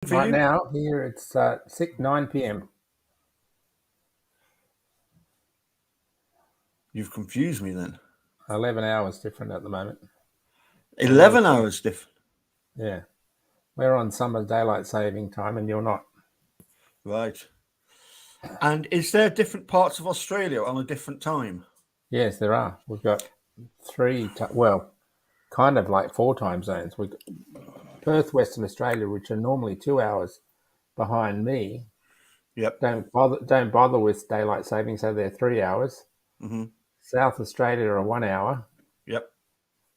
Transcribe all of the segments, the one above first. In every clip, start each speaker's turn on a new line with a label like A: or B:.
A: For
B: Right
A: you?
B: now, here it's 9 p.m.
A: You've confused me then.
B: 11 hours different at the moment. So we're
A: 11 hours different.
B: yeah, we're on summer daylight saving time, and you're not.
A: Right. And is there different parts of Australia on a different time?
B: Yes, there are. We've got well, kind of like four time zones. We've got Perth, Western Australia, which are normally 2 hours behind me.
A: Yep.
B: Don't bother with daylight saving, so they're 3 hours.
A: hmm
B: South Australia are 1 hour.
A: Yep.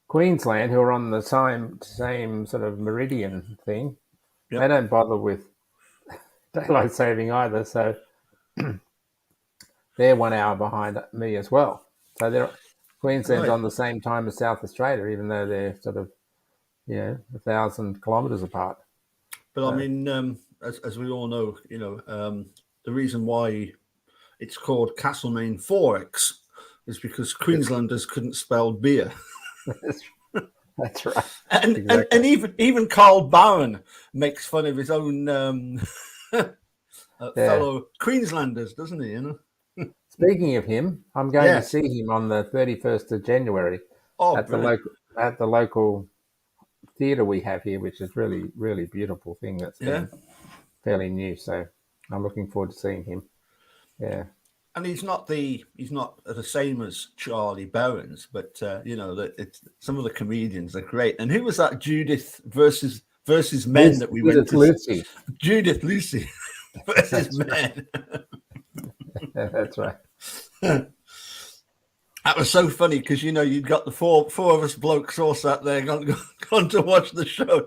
B: Queensland, who are on the same sort of meridian thing, they
A: Yep.
B: don't bother with daylight saving either, so they're 1 hour behind me as well. So Queensland's
A: Right.
B: on the same time as South Australia, even though they're sort of 1,000 kilometres apart.
A: But I
B: So
A: mean, as we all know, the reason why it's called Castlemaine Forex is because Queenslanders couldn't spell beer.
B: that's right,
A: And
B: exactly.
A: even Carl Barron makes fun of his own
B: Yeah.
A: fellow Queenslanders, doesn't he?
B: Speaking of him, I'm going to
A: Yes.
B: see him on the 31st of January
A: Oh,
B: at the
A: brilliant.
B: local theatre we have here, which is really really beautiful thing that's
A: Yeah.
B: been fairly new. So I'm looking forward to seeing him. Yeah.
A: And he's not the same as Charlie Berens, but that it's some of the comedians are great. And who was that Judith versus men that we went
B: Judith
A: to?
B: Lucy.
A: Judith Lucy versus
B: That's right.
A: men.
B: That's right.
A: That was so funny because you'd got the four of us blokes all sat there gone to watch the show.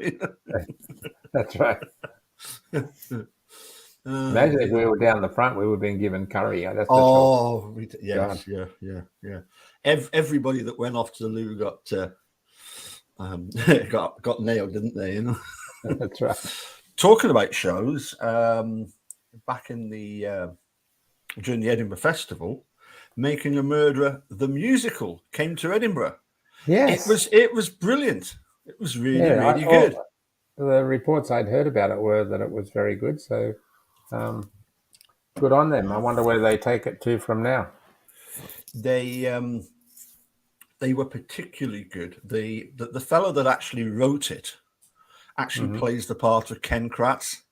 B: That's right. Imagine if
A: Yeah.
B: we were down the front, we would have been given curry. That's for sure.
A: Oh,
B: God,
A: yes, yeah. Everybody that went off to the loo got got nailed, didn't they?
B: that's right.
A: Talking about shows, back in the during the Edinburgh Festival, Making a Murderer the musical came to Edinburgh.
B: Yes.
A: It was brilliant. It was really
B: Yeah.
A: really good.
B: The reports I'd heard about it were that it was very good. So good on them. I wonder where they take it to from now.
A: They um, they were particularly good. The fellow that actually wrote it actually
B: Hmm.
A: plays the part of Ken Kratz.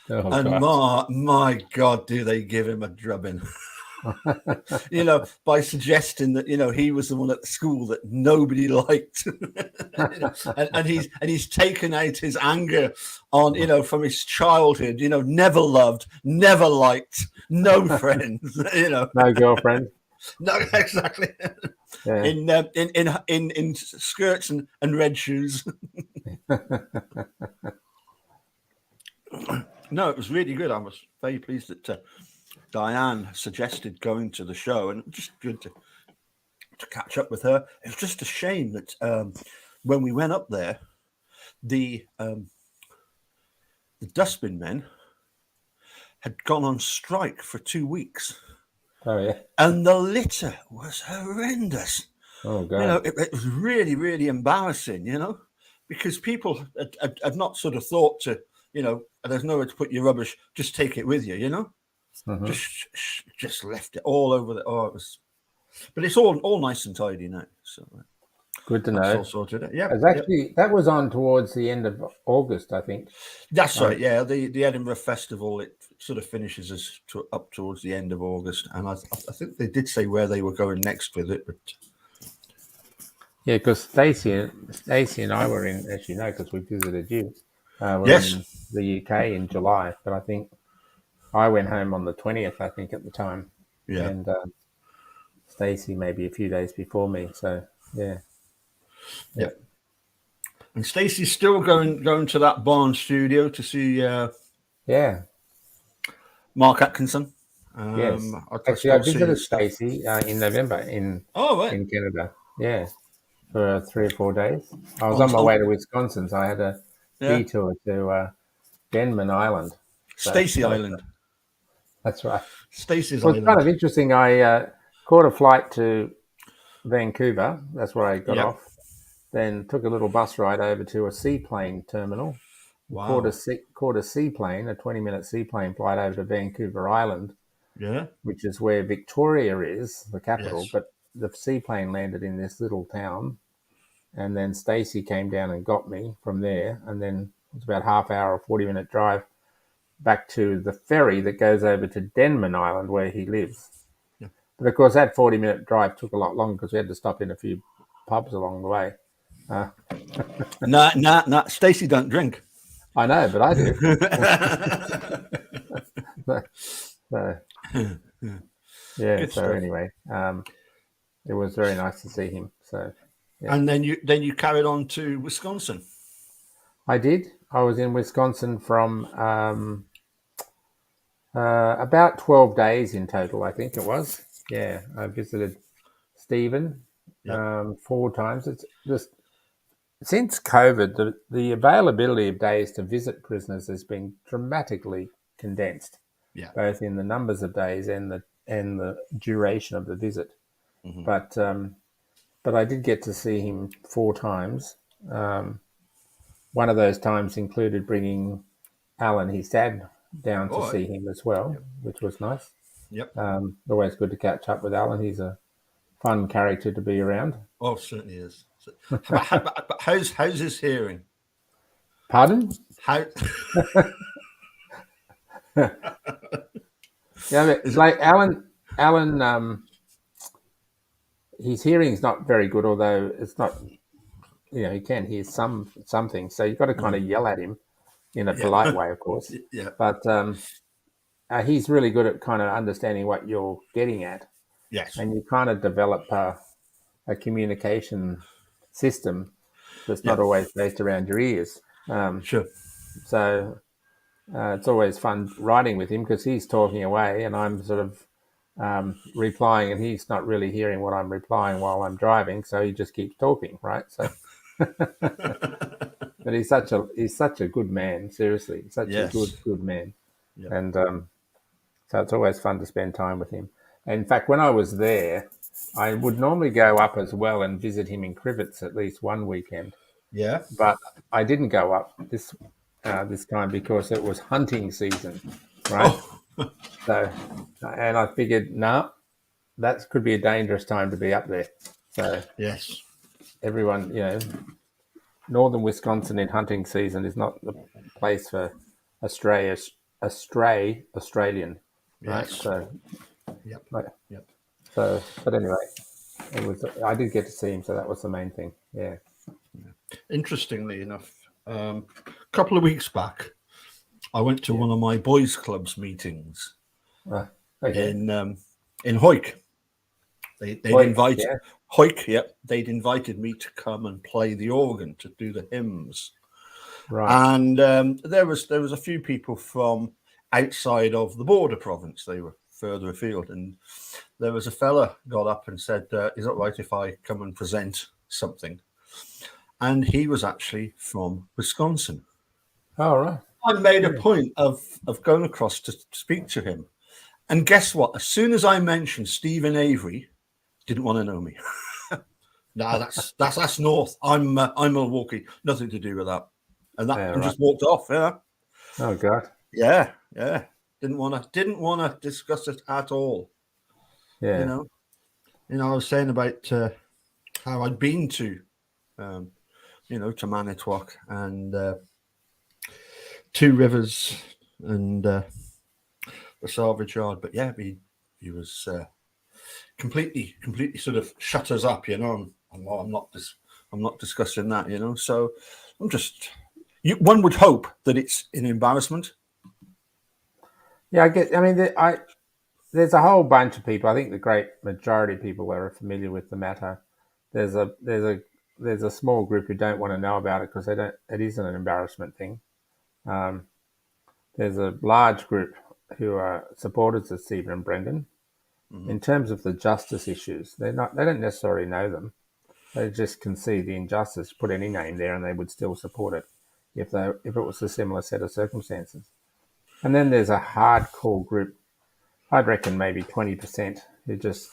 B: Oh
A: And
B: God.
A: my God, do they give him a drubbing? By suggesting that he was the one at the school that nobody liked, and he's taken out his anger on from his childhood. Never loved, never liked, no friends.
B: No girlfriend.
A: No, exactly.
B: Yeah.
A: In skirts and red shoes. No, it was really good. I was very pleased that Diane suggested going to the show, and just good to catch up with her. It's just a shame that when we went up there, the dustbin men had gone on strike for 2 weeks,
B: Oh yeah.
A: and the litter was horrendous.
B: Oh God.
A: It was really, really embarrassing. Because people had not sort of thought to, there's nowhere to put your rubbish. Just take it with you.
B: Hmm.
A: Just left it all over the. Oh, it was, but it's all nice and tidy now. So
B: Good to
A: that's
B: know.
A: all sorted. Yep,
B: It's
A: yep.
B: actually that was on towards the end of August, I think.
A: That's
B: Um,
A: right. Yeah, the Edinburgh Festival, it sort of finishes up towards the end of August, and I think they did say where they were going next with it, but
B: yeah, because Stacey and I were in, as you know, because we visited you. Were
A: yes,
B: in the UK in July, but I think I went home on the 20th. I think at the time,
A: yeah,
B: and Stacey maybe a few days before me. So yeah,
A: yeah.
B: yeah,
A: And Stacey's still going to that Barn studio to see
B: yeah.
A: Mark Atkinson.
B: Yes,
A: I
B: actually, I
A: still see
B: visited
A: his stuff.
B: Stacey in November
A: Oh right,
B: in Canada. Yeah, for 3 or 4 days. I was
A: on,
B: on my
A: on
B: way to Wisconsin, so I had a
A: yeah,
B: detour to Denman Island. So
A: Stacey Island,
B: that's right.
A: Stacey's
B: Well, it's kind
A: Island.
B: of interesting. I caught a flight to Vancouver. That's where I got
A: Yeah,
B: off. Then took a little bus ride over to a seaplane terminal
A: Wow.
B: caught a seaplane, a 20-minute seaplane flight over to Vancouver Island,
A: Yeah.
B: which is where Victoria is, the capital.
A: Yes.
B: But the seaplane landed in this little town, and then Stacey came down and got me from there, and then it was about half hour or 40-minute drive back to the ferry that goes over to Denman Island where he lives.
A: Yeah.
B: But of course, that 40-minute drive took a lot longer because we had to stop in a few pubs along the way.
A: Nah. Stacey don't drink.
B: I know, but I do. So, yeah.
A: Good
B: So
A: stuff.
B: anyway, it was very nice to see him. So yeah.
A: And then you carried on to Wisconsin.
B: I did. I was in Wisconsin from about 12 days in total, I think it was. Yeah, I visited Stephen
A: Yeah.
B: 4 times. It's just since COVID, the availability of days to visit prisoners has been dramatically condensed,
A: Yeah.
B: both in the numbers of days and the duration of the visit.
A: Mm-hmm.
B: But I did get to see him 4 times. One of those times included bringing Alan, his dad, down to see him as well, which was nice.
A: Yep.
B: Always good to catch up with Alan. He's a fun character to be around.
A: Oh, certainly is. But how's his hearing?
B: Pardon?
A: How?
B: Yeah, but like Alan, his hearing's not very good, although it's not. He can hear something. So you've got to kind of yell at him in a polite way, of course.
A: Yeah.
B: But he's really good at kind of understanding what you're getting at.
A: Yes.
B: And you kind of develop a communication system that's not always based around your ears.
A: Sure.
B: So it's always fun riding with him because he's talking away and I'm sort of replying, and he's not really hearing what I'm replying while I'm driving, so he just keeps talking, right? So, but he's such a good man. Seriously, such a good man, and so it's always fun to spend time with him. And in fact, when I was there, I would normally go up as well and visit him in Crivets at least one weekend.
A: Yeah.
B: But I didn't go up this time because it was hunting season, right? So, and I figured, that could be a dangerous time to be up there. So
A: yes,
B: everyone, northern Wisconsin in hunting season is not the place for a stray Australian, right?
A: Yes.
B: So,
A: yep.
B: So, but anyway, I did get to see him, so that was the main thing. Yeah.
A: Interestingly enough, a couple of weeks back, I went to one of my boys' clubs meetings in Hoyk. They'd invited Hoyk. Yep, they'd invited me to come and play the organ to do the hymns.
B: Right.
A: And there was a few people from outside of the border province. They were further afield, and there was a fella got up and said, "Is it right if I come and present something?" And he was actually from Wisconsin.
B: Oh, right.
A: I made a point of going across to speak to him. And guess what? As soon as I mentioned Stephen Avery, didn't want to know me. No, that's north. I'm Milwaukee. Nothing to do with that. And that just walked off. Yeah.
B: Oh God.
A: Yeah. Didn't want to discuss it at all.
B: Yeah.
A: I was saying about how I'd been to, to Manitowoc and Two Rivers and the salvage yard, but yeah, he was completely sort of shut us up, I'm not discussing that, So I'm just. One would hope that it's an embarrassment.
B: Yeah, there's a whole bunch of people. I think the great majority of people are familiar with the matter. There's a small group who don't want to know about it because it isn't an embarrassment thing. There's a large group who are supporters of Stephen and Brendan. Mm-hmm. In terms of the justice issues, they don't necessarily know them. They just can see the injustice, put any name there, and they would still support it if it was a similar set of circumstances. And then there's a hardcore group, I'd reckon maybe 20%, who just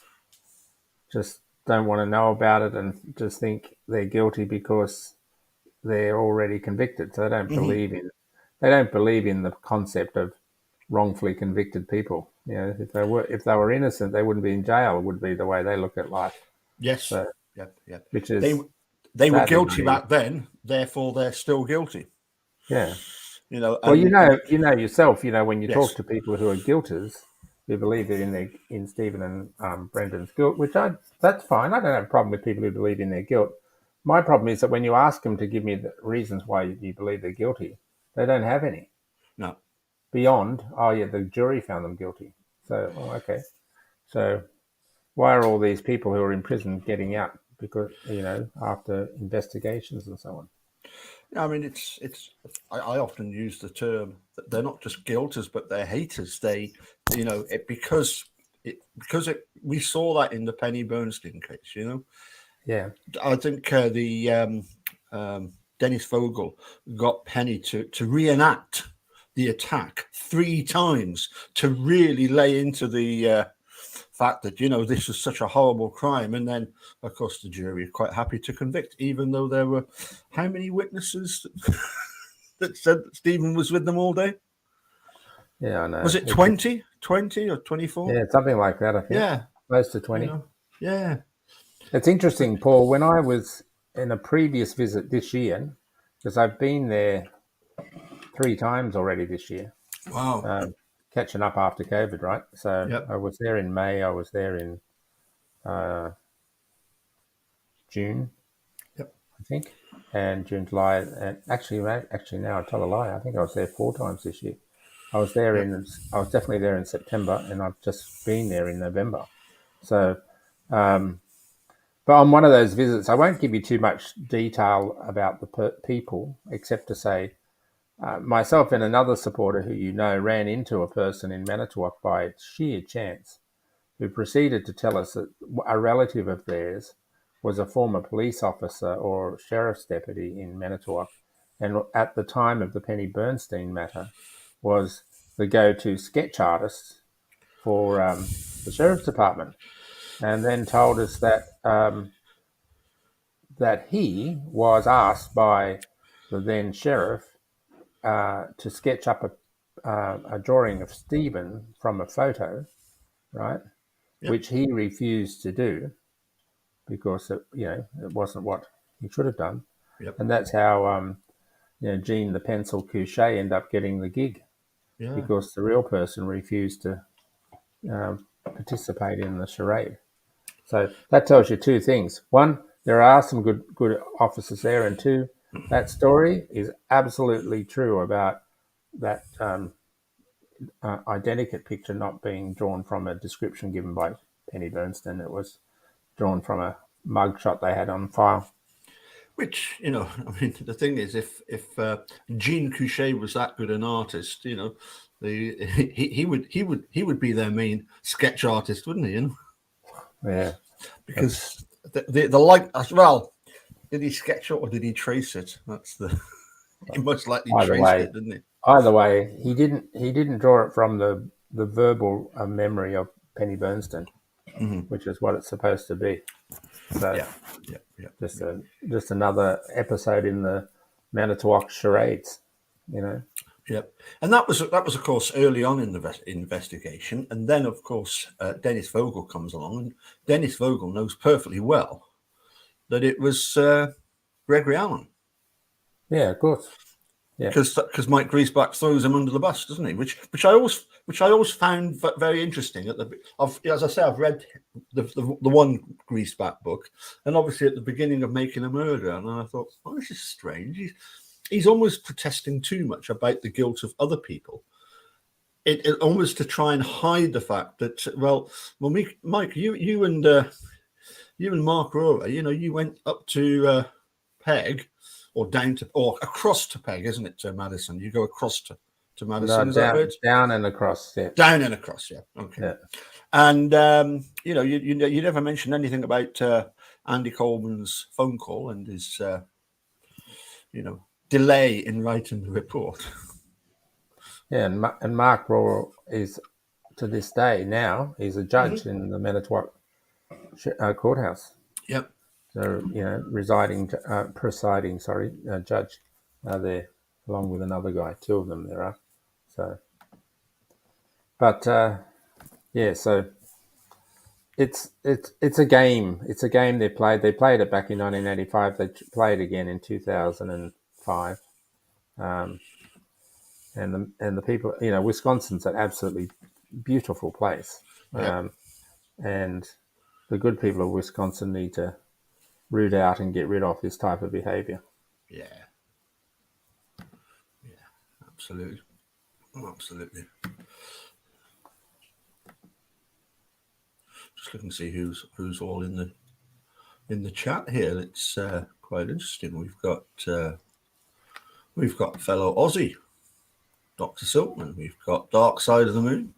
B: don't want to know about it and just think they're guilty because they're already convicted. So they don't believe in they don't believe in the concept of wrongfully convicted people. You know, if they were innocent, they wouldn't be in jail. Would be the way they look at life.
A: Yes.
B: So,
A: Yep. Yep.
B: which
A: They
B: is
A: they were
B: sadly
A: guilty
B: naive.
A: back then, therefore they're still guilty.
B: Yeah.
A: You know,
B: Well,
A: and
B: you know yourself. You know, when you talk
A: yes,
B: to people who are guilters, who believe in Stephen and Brendan's guilt, that's fine. I don't have a problem with people who believe in their guilt. My problem is that when you ask them to give me the reasons why you believe they're guilty, they don't have any
A: no,
B: beyond. Oh yeah, the jury found them guilty. So okay. So why are all these people who are in prison getting out? Because after investigations and so on.
A: I mean it's. I often use the term that they're not just guilters, but they're haters. They, we saw that in the Penny Bernstein case. You know,
B: Yeah.
A: I think Dennis Vogel got Penny to reenact the attack 3 times to really lay into the fact that this was such a horrible crime, and then of course the jury are quite happy to convict, even though there were how many witnesses that said that Stephen was with them all day?
B: Yeah, I know.
A: Was it 20 or 24?
B: Yeah, something like that, I think.
A: Yeah,
B: Close to 20.
A: Yeah.
B: It's interesting, Paul, when I was in a previous visit this year, because I've been there 3 times already this year,
A: Wow.
B: catching up after COVID, right? So
A: Yep.
B: I was there in May, I was there in June,
A: Yep.
B: I think, and June, July, and actually now I tell a lie. I think I was there 4 times this year. I was
A: Yep.
B: definitely there in September, and I've just been there in November. So, but on one of those visits, I won't give you too much detail about the people, except to say myself and another supporter who ran into a person in Manitowoc by sheer chance, who proceeded to tell us that a relative of theirs was a former police officer or sheriff's deputy in Manitowoc, and at the time of the Penny Bernstein matter was the go-to sketch artist for the sheriff's department, and then told us that he was asked by the then sheriff to sketch up a drawing of Stephen from a photo, right,
A: Yep.
B: which he refused to do because it wasn't what he should have done,
A: Yep.
B: and that's how Jean the Pencil Couchet ended up getting the gig
A: Yeah.
B: because the real person refused to participate in the charade. So that tells you 2 things. 1, there are some good officers there, and 2, that story is absolutely true about that identikit picture not being drawn from a description given by Penny Bernstein. It was drawn from a mugshot they had on file.
A: Which, I mean, the thing is, if Jean Couchet was that good an artist, he would be their main sketch artist, wouldn't he?
B: Yeah,
A: Because the like as well. Did he sketch it or did he trace it? That's he most likely traced it, didn't he?
B: Either way, he didn't draw it from the verbal memory of Penny Bernstein, which is what it's supposed to be. So
A: yeah.
B: just another episode in the Manitowoc charades,
A: Yep, and that was of course early on in the investigation, and then of course Dennis Vogel comes along, and Dennis Vogel knows perfectly well that it was Gregory Allen.
B: Yeah, of course. Yeah,
A: because Mike Griesbach throws him under the bus, doesn't he? Which I always found very interesting. As I say, I've read the one Griesbach book, and obviously at the beginning of Making a Murderer, and I thought, oh, this is strange. He's almost protesting too much about the guilt of other people. It almost to try and hide the fact that Mike, you and Mark Rohrer, you went up to Peg. Or across to Peg, isn't it, to Madison? You go across to Madison,
B: no,
A: is that right?
B: Down and across, yeah.
A: Down and across, yeah. Okay.
B: Yeah.
A: And you never mentioned anything about Andy Coleman's phone call and his delay in writing the report.
B: Yeah, and Mark Rohrer is, to this day now, he's a judge in the Manitowoc courthouse.
A: Yep.
B: So presiding judge there. along with another guy. Two of them there are. So, but yeah, so it's a game. It's a game they played. They played it back in 1985. They played again in 2005. And the people, Wisconsin's an absolutely beautiful place.
A: Yep.
B: And the good people of Wisconsin need to root out and get rid of this type of behavior.
A: Yeah. Yeah. Absolutely. Absolutely. Just looking to see who's all in the chat here. It's quite interesting. We've got fellow Aussie, Dr. Silkman. We've got Dark Side of the Moon.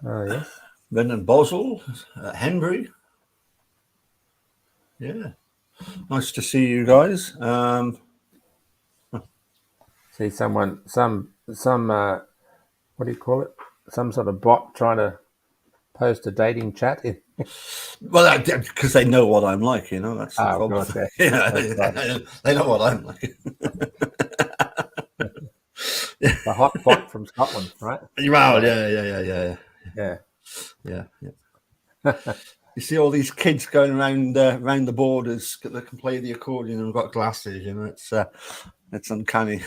B: Oh, yes.
A: Brendan Boswell, Henry. Yeah. Nice to see you guys.
B: See some what do you call it? Some sort of bot trying to post a dating chat in.
A: Well, because they know what I'm like, that's the problem.
B: Of course, yeah.
A: They know what I'm like.
B: The hot bot from Scotland, right?
A: Wow, yeah. You see all these kids going around the borders that can play the accordion and have got glasses. It's uncanny.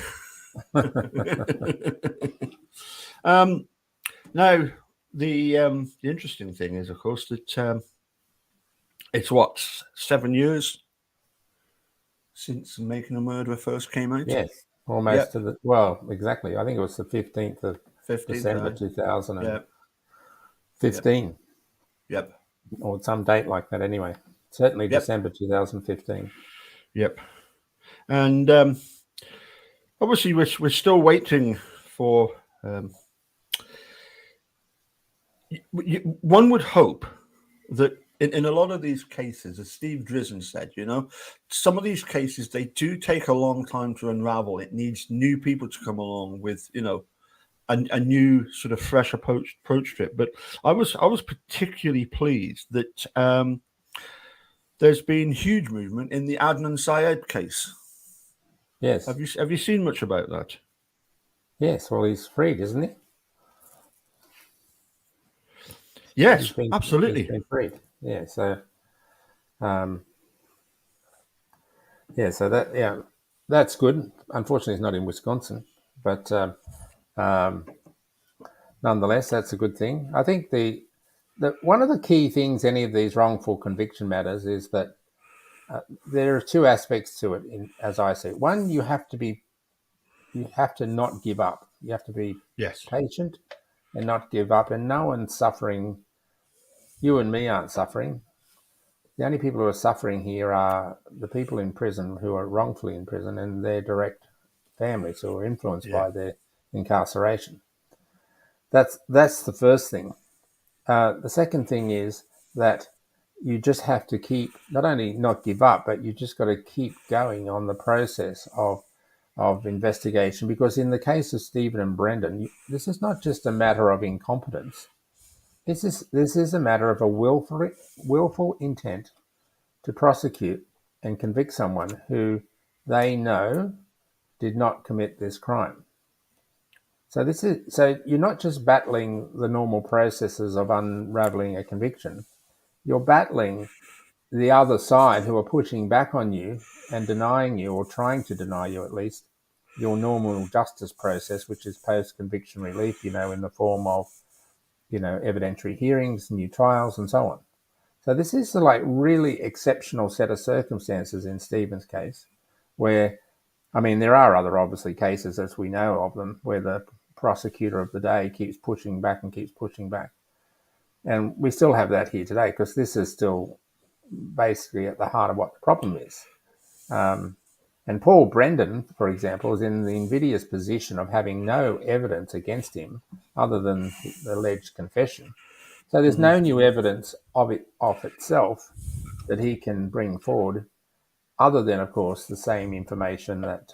A: Now, the interesting thing is, of course, that it's 7 years since Making a Murderer first came out.
B: Yes, almost to exactly. I think it was the 15th of December 2015.
A: Yep.
B: Or some date like that anyway. Certainly December 2015.
A: Yep. And obviously we're still waiting for one would hope that in a lot of these cases, as Steve Drizzen said, some of these cases, they do take a long time to unravel. It needs new people to come along with, a new sort of fresh approach to it. But I was particularly pleased that there's been huge movement in the Adnan Syed case.
B: Yes.
A: Have you seen much about that?
B: Yes. Well, he's freed, isn't he?
A: Yes, absolutely.
B: He's been freed. Yeah. So, that's good. Unfortunately, it's not in Wisconsin, but nonetheless, that's a good thing. I think the one of the key things any of these wrongful conviction matters is that there are two aspects to it. As I see it, one, you have to not give up. You have to be patient and not give up. And no one's suffering. You and me aren't suffering. The only people who are suffering here are the people in prison who are wrongfully in prison and their direct families who are influenced by their incarceration. That's the first thing. The second thing is that you just have to keep, not only not give up, but you just got to keep going on the process of investigation. Because in the case of Stephen and Brendan, this is not just a matter of incompetence. This is a matter of a willful intent to prosecute and convict someone who they know did not commit this crime. So you're not just battling the normal processes of unraveling a conviction. You're battling the other side who are pushing back on you and denying you, or trying to deny you at least, your normal justice process, which is post-conviction relief, in the form of, evidentiary hearings, new trials, and so on. So this is a really exceptional set of circumstances in Stephen's case, where, there are other obviously cases, as we know of them, where the prosecutor of the day keeps pushing back and keeps pushing back. And we still have that here today, because this is still basically at the heart of what the problem is. And Paul Brendan, for example, is in the invidious position of having no evidence against him other than the alleged confession. So there's no new evidence of itself that he can bring forward, other than, of course, the same information that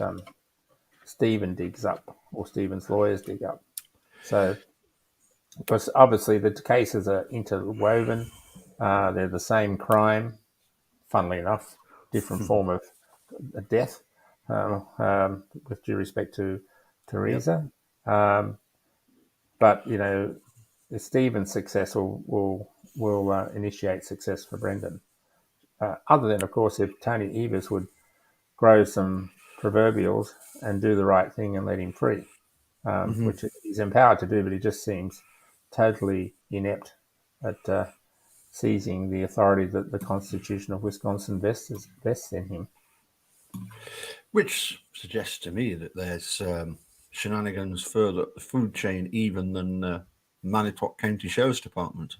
B: Stephen digs up, or Stephen's lawyers dig up. So, because obviously the cases are interwoven, they're the same crime, funnily enough, different form of death, with due respect to Theresa. But Stephen's success will initiate success for Brendan. Other than, of course, if Tony Evers would grow some proverbials and do the right thing and let him free, which he's empowered to do, but he just seems totally inept at seizing the authority that the Constitution of Wisconsin vests in him.
A: Which suggests to me that there's shenanigans further up the food chain even than Manitowoc County Sheriff's Department.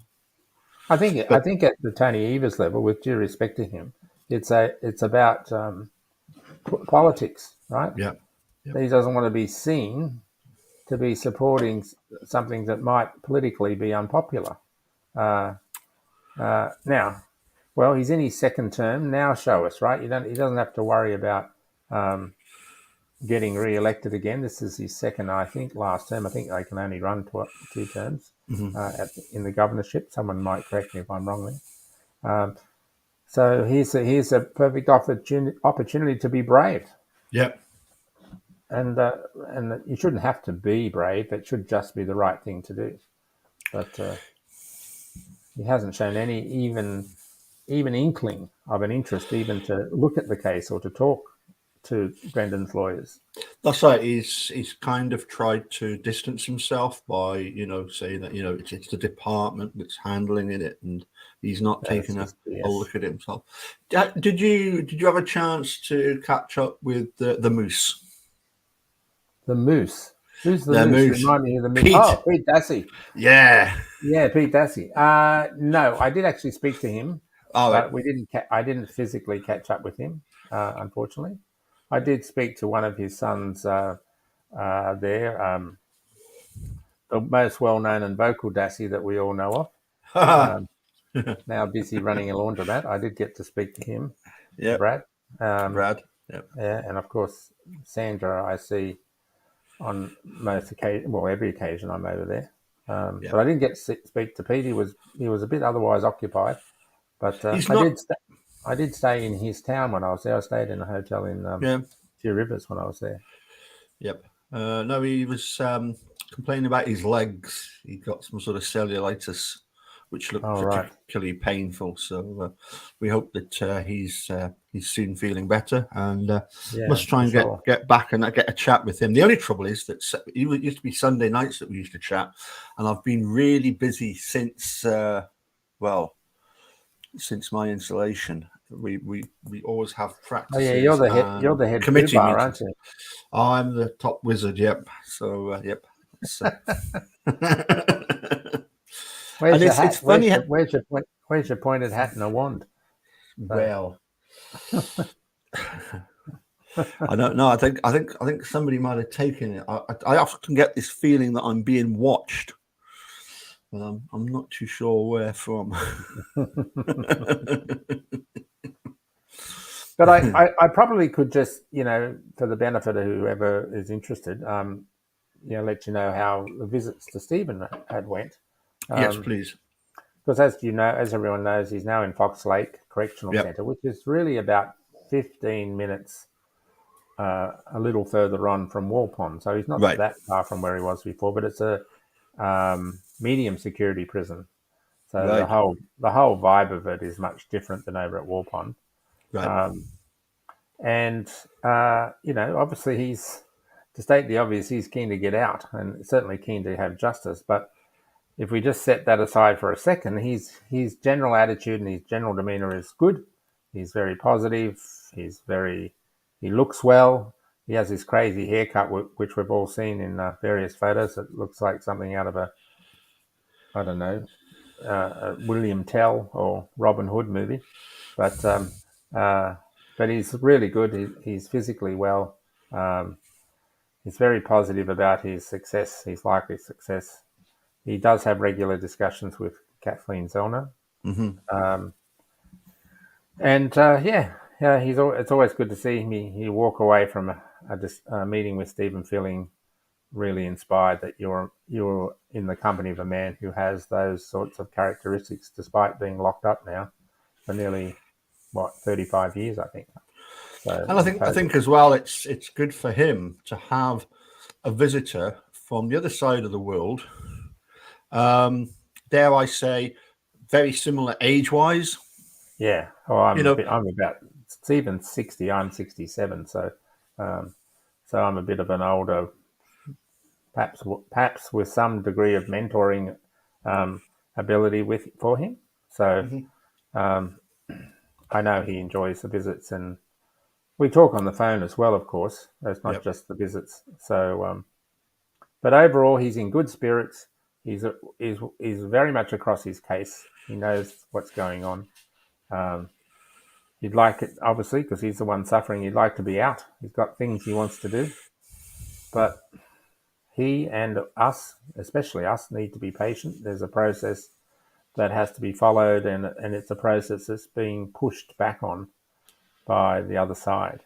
B: I think at the Tony Evers level, with due respect to him, it's about politics, right?
A: Yeah.
B: He doesn't want to be seen to be supporting something that might politically be unpopular. Now, well, he's in his second term now. Show us, right? He doesn't have to worry about getting re-elected again. This is his second, I think, last term. I think they can only run 2 terms in the governorship. Someone might correct me if I'm wrong there. So here's a perfect opportunity to be brave.
A: Yeah.
B: And you shouldn't have to be brave. It should just be the right thing to do. But he hasn't shown any even inkling of an interest even to look at the case or to talk to Brendan's lawyers.
A: That's right. He's kind of tried to distance himself by, saying that, it's the department that's handling it and he's not taking a look at it himself. Did you have a chance to catch up with the Moose?
B: The Moose? Who's the Moose? Remind me of the Moose. Pete Dassey.
A: Yeah.
B: Yeah, Pete Dassey. No, I did actually speak to him, but we didn't. I didn't physically catch up with him, unfortunately. I did speak to one of his sons there, the most well-known and vocal Dassey that we all know of. Now busy running a laundromat. I did get to speak to him.
A: Yeah,
B: Brad.
A: Brad.
B: Yeah, and of course Sandra. I see on most occasion, every occasion I'm over there. But I didn't get to speak to Pete. He was a bit otherwise occupied. But I did stay in his town when I was there. I stayed in a hotel in Two Rivers when I was there.
A: Yep. No, he was complaining about his legs. He got some sort of cellulitis, which looked particularly painful. So we hope that he's soon feeling better, and must try and get back and get a chat with him. The only trouble is that it used to be Sunday nights that we used to chat, and I've been really busy since since my installation. We always have practices.
B: Oh yeah, you're the head
A: committee
B: bar, aren't you?
A: I'm the top wizard. Yep. So yep.
B: Where's your hat? It's funny. Where's your pointed hat and a wand?
A: Well, I don't know. I think somebody might have taken it. I often get this feeling that I'm being watched, but I'm not too sure where from.
B: But I probably could just, for the benefit of whoever is interested, let you know how the visits to Stephen had went.
A: Yes, please.
B: Because as everyone knows, he's now in Fox Lake Correctional Centre, which is really about 15 minutes a little further on from Walpond. So he's not that far from where he was before, but it's a medium security prison. So the whole vibe of it is much different than over at Walpond.
A: Right.
B: Obviously to state the obvious, he's keen to get out and certainly keen to have justice. But if we just set that aside for a second, his general attitude and his general demeanour is good. He's very positive. He looks well. He has this crazy haircut, which we've all seen in various photos. It looks like something out of a William Tell or Robin Hood movie. But he's really good. He's physically well. He's very positive about his success, his likely success. He does have regular discussions with Kathleen Zellner.
A: Mm-hmm.
B: It's always good to see him. He walk away from a meeting with Stephen feeling really inspired that you're in the company of a man who has those sorts of characteristics, despite being locked up now for nearly 35 years, I think. So
A: And I think as well, it's good for him to have a visitor from the other side of the world. Dare I say, very similar age-wise.
B: yeah. Oh,
A: You know,
B: I'm about Stephen's 60. I'm 67. Um, so I'm a bit of an older, perhaps with some degree of mentoring ability for him. So
A: mhm,
B: um, I know he enjoys the visits, and we talk on the phone as well. Of course, it's not
A: yep,
B: just the visits. So, but overall, he's in good spirits. He's very much across his case. He knows what's going on. Um, he'd like it, obviously, because he's the one suffering. He'd like to be out. He's got things he wants to do, but he and us, especially us, need to be patient. There's a process that has to be followed, and it's a process that's being pushed back on by the other side.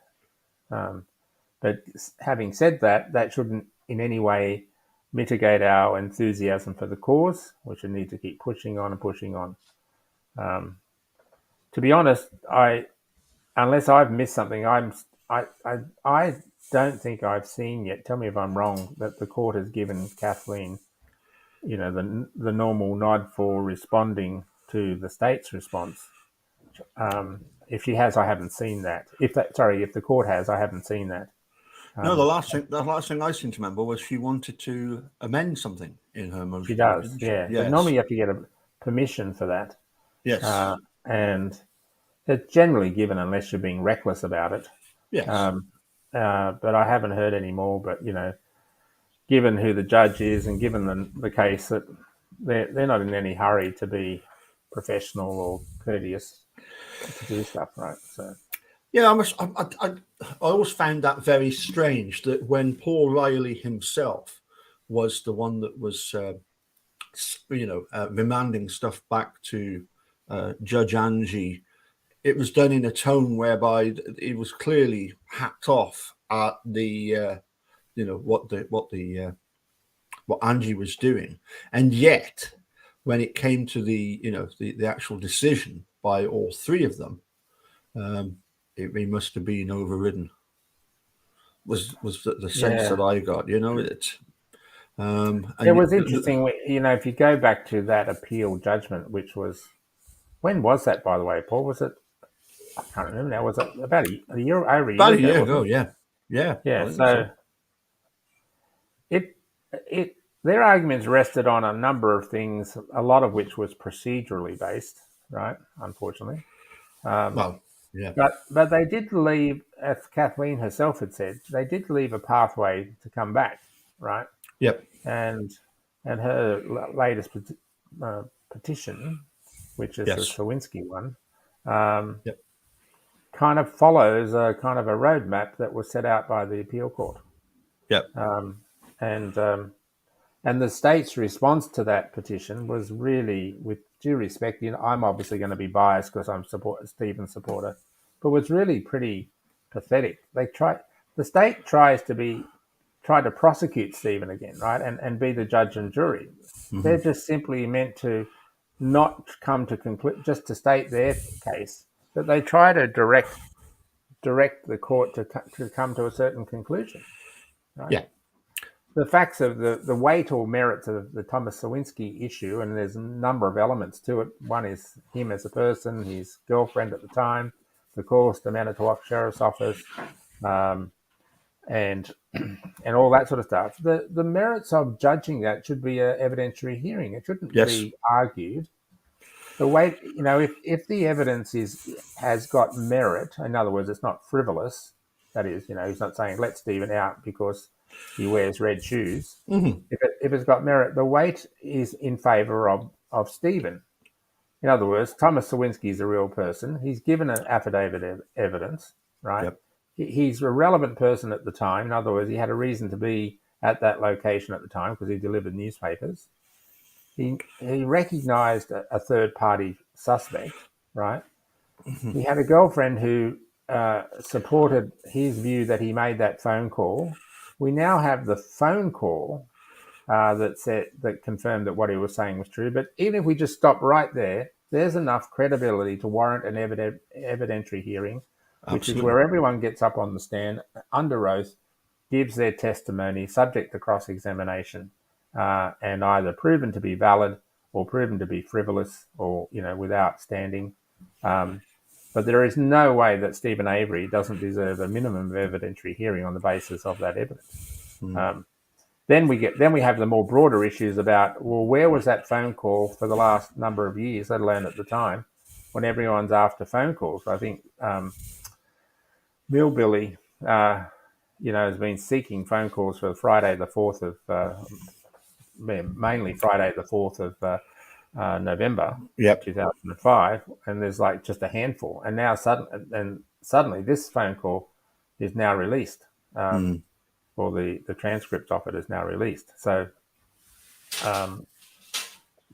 B: But having said that, that shouldn't in any way mitigate our enthusiasm for the cause. We should need to keep pushing on and pushing on. To be honest, unless I've missed something, I don't think I've seen yet. Tell me if I'm wrong. That the court has given Kathleen, the normal nod for responding to the state's response. If she has, I haven't seen that. If the court has, I haven't seen that.
A: no. The last thing I seem to remember was she wanted to amend something in her
B: She
A: motion,
B: does,
A: didn't she?
B: yeah. But
A: Yes,
B: normally you have to get a permission for that,
A: yes,
B: and it's generally given unless you're being reckless about it.
A: yes.
B: Um, but I haven't heard any more. But given who the judge is and given the case, that they're not in any hurry to be professional or courteous to do stuff, right? So
A: Yeah, I always found that very strange that when Paul Riley himself was the one that was, remanding stuff back to Judge Angie, it was done in a tone whereby it was clearly hacked off at the, what Angie was doing, and yet when it came to the actual decision by all three of them, it must have been overridden. Was the sense
B: yeah,
A: that I got? It.
B: it
A: And
B: was interesting. If you go back to that appeal judgment, which was when was that, by the way, Paul? Was it? I can't remember now. Was it about over a year
A: about a
B: ago,
A: year
B: wasn't
A: ago,
B: it?
A: yeah, yeah, I
B: Yeah.
A: think so.
B: So it it their arguments rested on a number of things, a lot of which was procedurally based, right? Unfortunately,
A: Well, yeah,
B: but they did leave, as Kathleen herself had said, they did leave a pathway to come back, right?
A: yep,
B: And her latest petition, which is the
A: yes,
B: Sawinski one, um,
A: yep,
B: kind of follows a kind of a roadmap that was set out by the appeal court,
A: yep,
B: and and the state's response to that petition was really, with due respect, I'm obviously going to be biased because I'm Stephen's supporter, but was really pretty pathetic. The state tried to prosecute Stephen again, right, and be the judge and jury.
A: hmm,
B: They're just simply meant to not come to conclude, just to state their case, but they try to direct the court to come to a certain conclusion, right?
A: yeah,
B: The facts of the weight or merits of the Thomas Sawinski issue, and there's a number of elements to it. One is him as a person, his girlfriend at the time, the course, the Manitowoc Sheriff's Office, um, and and all that sort of stuff. The merits of judging that should be an evidentiary hearing. It shouldn't
A: yes,
B: be argued. The way if the evidence has got merit, in other words, it's not frivolous. That is, he's not saying let Stephen out because he wears red shoes.
A: hmm,
B: If it's got merit, the weight is in favour of Stephen. In other words, Thomas Sawinski is a real person. He's given an affidavit of evidence, right?
A: yep,
B: He's a relevant person at the time. In other words, he had a reason to be at that location at the time because he delivered newspapers. He recognised a third party suspect, right? He had a girlfriend who supported his view that he made that phone call. We now have the phone call that confirmed that what he was saying was true. But even if we just stop right there, there's enough credibility to warrant an evidentiary hearing which is
A: Absolutely.
B: where everyone gets up on the stand under oath, gives their testimony subject to cross-examination, and either proven to be valid or proven to be frivolous or, without standing. But there is no way that Stephen Avery doesn't deserve a minimum of evidentiary hearing on the basis of that evidence. Then we have the more broader issues about, well, where was that phone call for the last number of years, let alone at the time, when everyone's after phone calls. I think Millbilly, has been seeking phone calls for Friday the 4th of, mainly Friday the 4th of November,
A: Yep.
B: 2005, and there's like just a handful. And now suddenly this phone call is now released, or the transcript of it is now released. So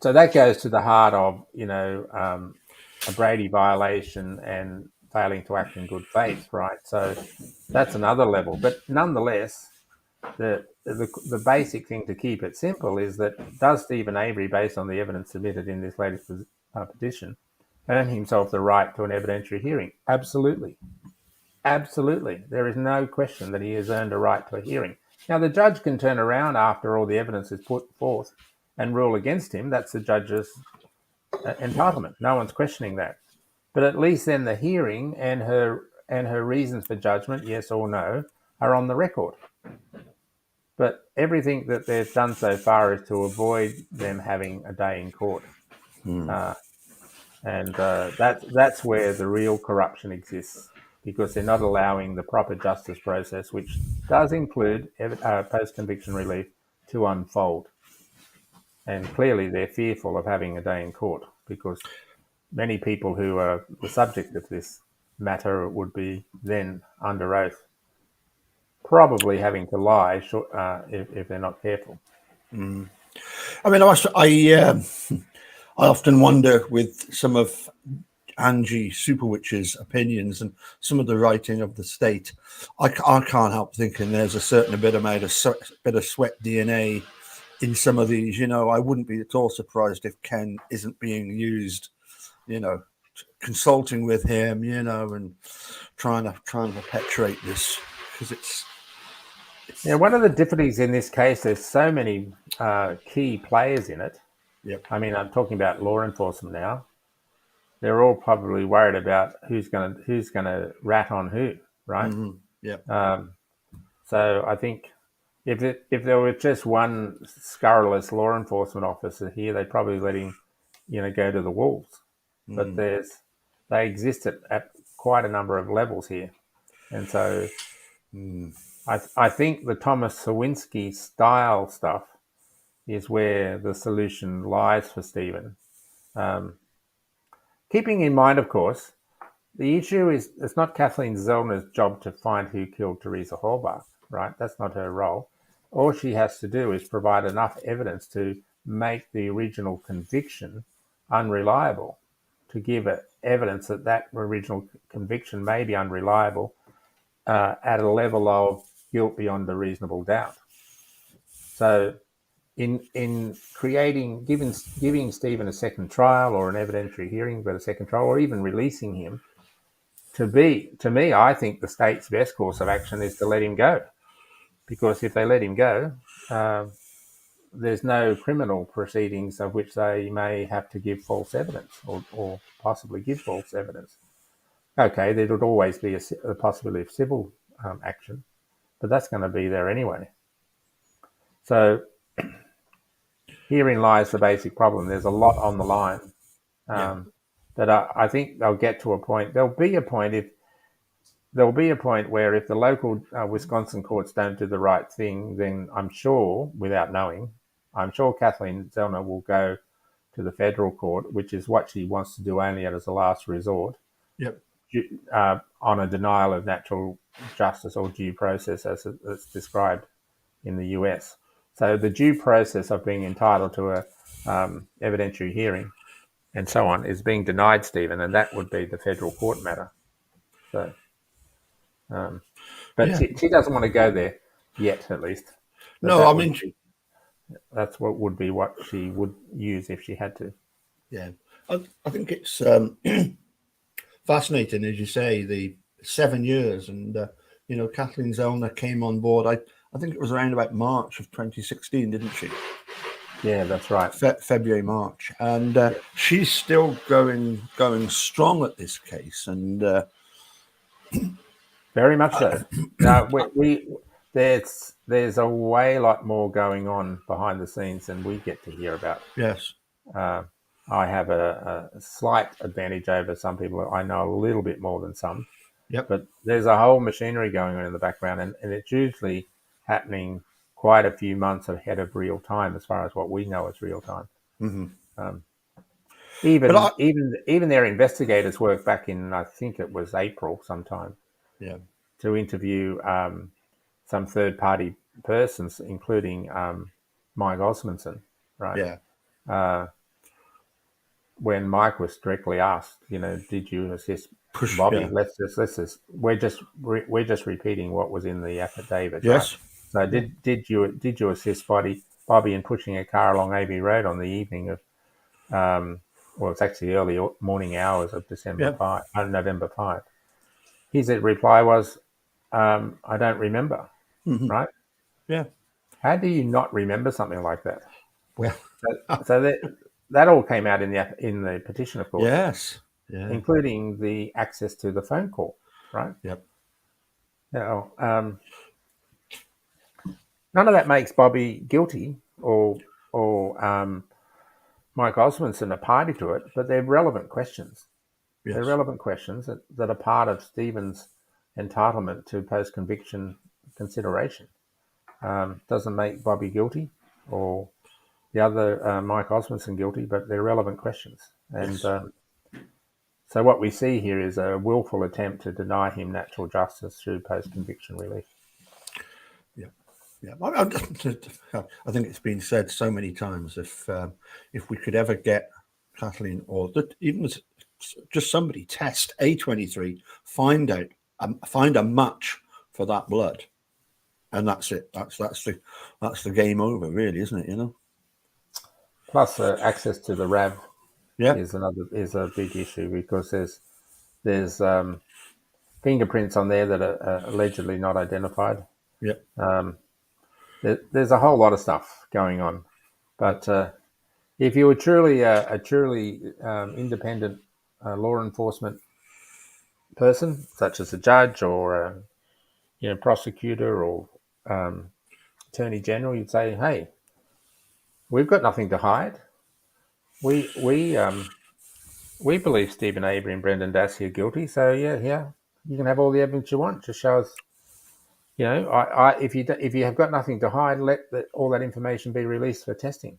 B: that goes to the heart of, a Brady violation and failing to act in good faith, right? So that's another level. But nonetheless, the basic thing to keep it simple is that, does Stephen Avery, based on the evidence submitted in this latest petition, earn himself the right to an evidentiary hearing? Absolutely. Absolutely. There is no question that he has earned a right to a hearing. Now, the judge can turn around after all the evidence is put forth and rule against him. That's the judge's entitlement. No one's questioning that. But at least then the hearing and her reasons for judgment, yes or no, are on the record. But everything that they've done so far is to avoid them having a day in court. That's where the real corruption exists, because they're not allowing the proper justice process, which does include post-conviction relief, to unfold. And clearly they're fearful of having a day in court, because many people who are the subject of this matter would be then under oath, probably having to lie if they're not careful.
A: I mean, I often wonder with some of Angie Superwitch's opinions and some of the writing of the state. I can't help thinking there's a certain bit of sweat DNA in some of these. I wouldn't be at all surprised if Ken isn't being used, consulting with him, and trying to perpetuate this, because it's.
B: Yeah, one of the difficulties in this case, there's so many key players in it.
A: Yep.
B: I mean, I'm talking about law enforcement now. They're all probably worried about who's gonna rat on who, right?
A: Mm-hmm. Yeah.
B: So I think if there were just one scurrilous law enforcement officer here, they'd probably let him, go to the wolves. But they exist at quite a number of levels here, and so I think the Thomas Sawinski style stuff is where the solution lies for Stephen. Keeping in mind, of course, the issue is it's not Kathleen Zellner's job to find who killed Teresa Halbach, right? That's not her role. All she has to do is provide enough evidence to make the original conviction unreliable, to give evidence that original conviction may be unreliable at a level of guilt beyond a reasonable doubt. So in giving Stephen a second trial, or an evidentiary hearing, but a second trial, or even releasing him, to me, I think the state's best course of action is to let him go, because if they let him go, there's no criminal proceedings of which they may have to give false evidence or possibly give false evidence. Okay, there would always be a possibility of civil action, but that's going to be there anyway. So herein lies the basic problem. There's a lot on the line. That I think they'll get to a point. There'll be a point where if the local Wisconsin courts don't do the right thing, then I'm sure, without knowing, Kathleen Zellner will go to the federal court, which is what she wants to do only as a last resort.
A: Yep.
B: On a denial of natural justice or due process, as it's described in the US. So the due process of being entitled to a evidentiary hearing and so on is being denied Stephen, and that would be the federal court matter. So, but she doesn't want to go there yet, at least. But
A: no, I mean,
B: that's what she would use if she had to.
A: Yeah, I think it's fascinating, as you say, the 7 years, and Kathleen Zellner came on board. I think it was around about March of 2016, didn't she?
B: Yeah, that's right.
A: February, March, and she's still going strong at this case, and
B: very much so. Now there's a way lot more going on behind the scenes than we get to hear about.
A: yes,
B: I have a slight advantage over some people. I know a little bit more than some,
A: yep,
B: but there's a whole machinery going on in the background, and it's usually happening quite a few months ahead of real time, as far as what we know as real time.
A: mm-hmm.
B: Even their investigators work back in, I think it was April sometime,
A: yeah,
B: to interview some third party persons, including Mike Osmondson, right?
A: yeah,
B: When Mike was directly asked, did you assist
A: push,
B: Bobby?
A: yeah,
B: Let's just we're just repeating what was in the affidavit, right?
A: yes,
B: So
A: yeah,
B: did you assist Bobby in pushing a car along Avery Road on the evening of it's actually early morning hours of November 5. His reply was, I don't remember,
A: mm-hmm.
B: right?
A: Yeah.
B: How do you not remember something like that?
A: Well,
B: So that all came out in the petition, of course,
A: yes, yeah,
B: including the access to the phone call, right?
A: yep,
B: Now, none of that makes Bobby guilty or Mike Osmondson a party to it, but they're relevant questions.
A: yes,
B: They're relevant questions that are part of Stephen's entitlement to post-conviction consideration. Doesn't make Bobby guilty or the other Mike Osmondson guilty, but they're relevant questions. And
A: yes.
B: So what we see here is a willful attempt to deny him natural justice through post-conviction relief.
A: Yeah, yeah. I think it's been said so many times. If we could ever get Kathleen, or even just somebody test A23, find a match for that blood, and that's it. That's the game over, really, isn't it?
B: Plus, access to the RAV
A: Yeah,
B: is a big issue, because there's fingerprints on there that are allegedly not identified.
A: yeah,
B: There's a whole lot of stuff going on, but if you were truly a truly independent law enforcement person, such as a judge or a prosecutor or attorney general, you'd say, "Hey, we've got nothing to hide. We believe Stephen Avery and Brendan Dassey are guilty. So yeah, you can have all the evidence you want. Just show us, if you have got nothing to hide, let all that information be released for testing."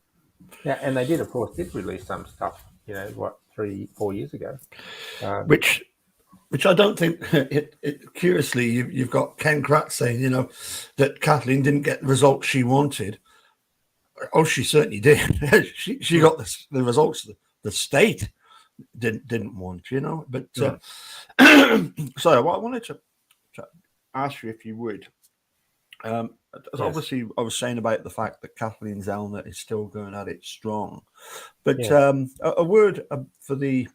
B: Yeah, and they of course, did release some stuff. 3-4 years ago.
A: which I don't think. Curiously, you've got Ken Kratz saying, that Kathleen didn't get the results she wanted. Oh, she certainly did. she got the results the state didn't want, But so what I wanted to ask you, if you would,
B: Yes.
A: obviously I was saying about the fact that Kathleen Zellner is still going at it strong, but
B: Yes.
A: a word for the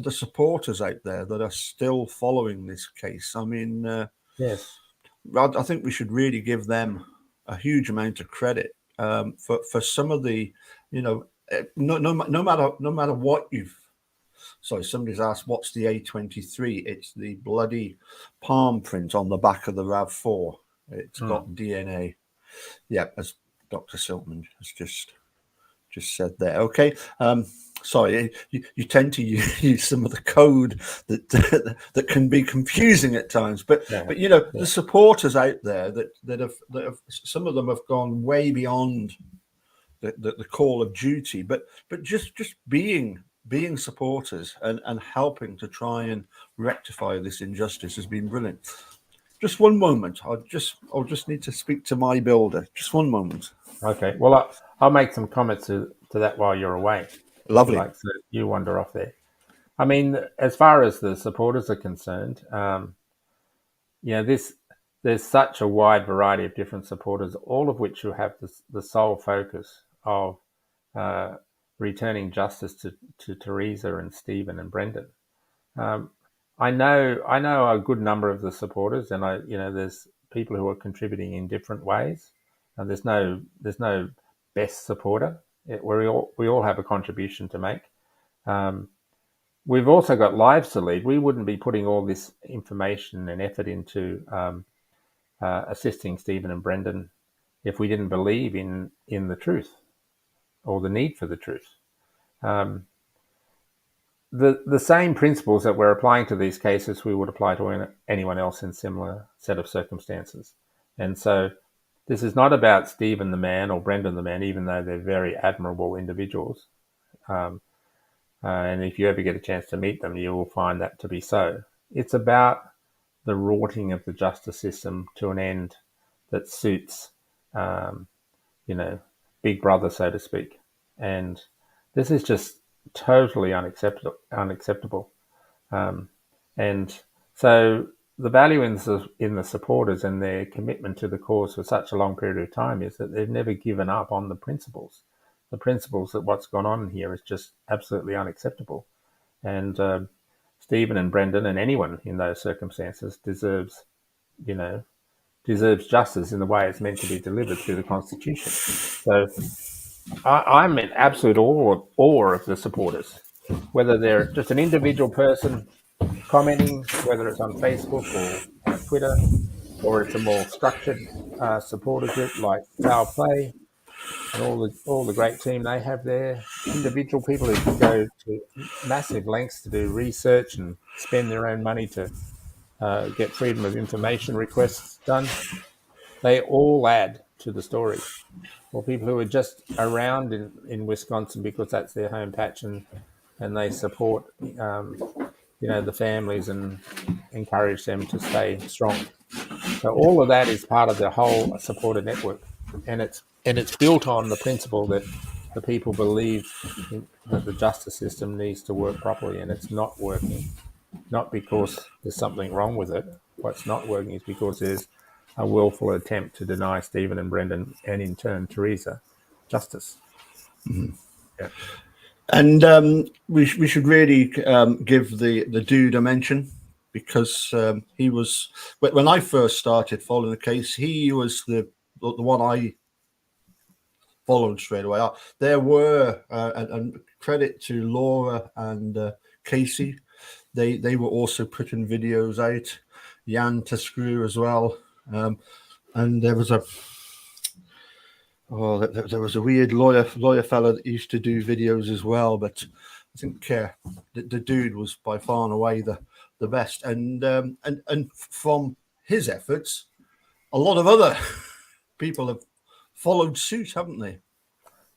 A: supporters out there that are still following this case. I mean,
B: Yes.
A: I think we should really give them a huge amount of credit for some of the, no matter what you've. Sorry, somebody's asked, what's the A23? It's the bloody palm print on the back of the RAV4. It's got DNA. Yeah, as Dr. Siltman has just said there. Okay. Sorry, you tend to use some of the code that can be confusing at times, but the supporters out there that have some of them have gone way beyond the call of duty, but just being supporters and helping to try and rectify this injustice has been brilliant. Just one moment. I'll just need to speak to my builder. Just one moment.
B: Okay. Well, I'll make some comments to that while you're away.
A: Lovely.
B: So you wander off there. I mean, as far as the supporters are concerned, there's such a wide variety of different supporters, all of which will have the sole focus of returning justice to Teresa and Stephen and Brendan. I know a good number of the supporters, and there's people who are contributing in different ways, and there's no best supporter. We all have a contribution to make. We've also got lives to lead. We wouldn't be putting all this information and effort into assisting Stephen and Brendan if we didn't believe in the truth or the need for the truth. The same principles that we're applying to these cases we would apply to anyone else in similar set of circumstances. And so this is not about Stephen the man or Brendan the man, even though they're very admirable individuals. And if you ever get a chance to meet them, you will find that to be so. It's about the rorting of the justice system to an end that suits, Big Brother, so to speak. And this is just totally unacceptable. And so the value in the supporters and their commitment to the cause for such a long period of time is that they've never given up on the principles. The principles that what's gone on here is just absolutely unacceptable. And Stephen and Brendan and anyone in those circumstances deserves justice in the way it's meant to be delivered through the Constitution. So I'm in absolute awe of the supporters, whether they're just an individual person commenting, whether it's on Facebook or Twitter, or it's a more structured supporter group like Foul Play, and all the great team they have there. Individual people who go to massive lengths to do research and spend their own money to get freedom of information requests done. They all add to the story. Or people who are just around in Wisconsin because that's their home patch and they support the families and encourage them to stay strong. So all of that is part of the whole supporter network, and it's built on the principle that the people believe that the justice system needs to work properly, and it's not working. Not because there's something wrong with it. What's not working is because there's a willful attempt to deny Stephen and Brendan, and in turn Teresa, justice.
A: Mm-hmm.
B: Yeah.
A: And we should really give the dude a mention, because he was, when I first started following the case, he was the one I followed straight away. There were, and credit to Laura and Casey, they were also putting videos out, Jan to Screw as well, and there was there was a weird lawyer fella that used to do videos as well, but I think the dude was by far and away the best, and from his efforts, a lot of other people have followed suit, haven't they?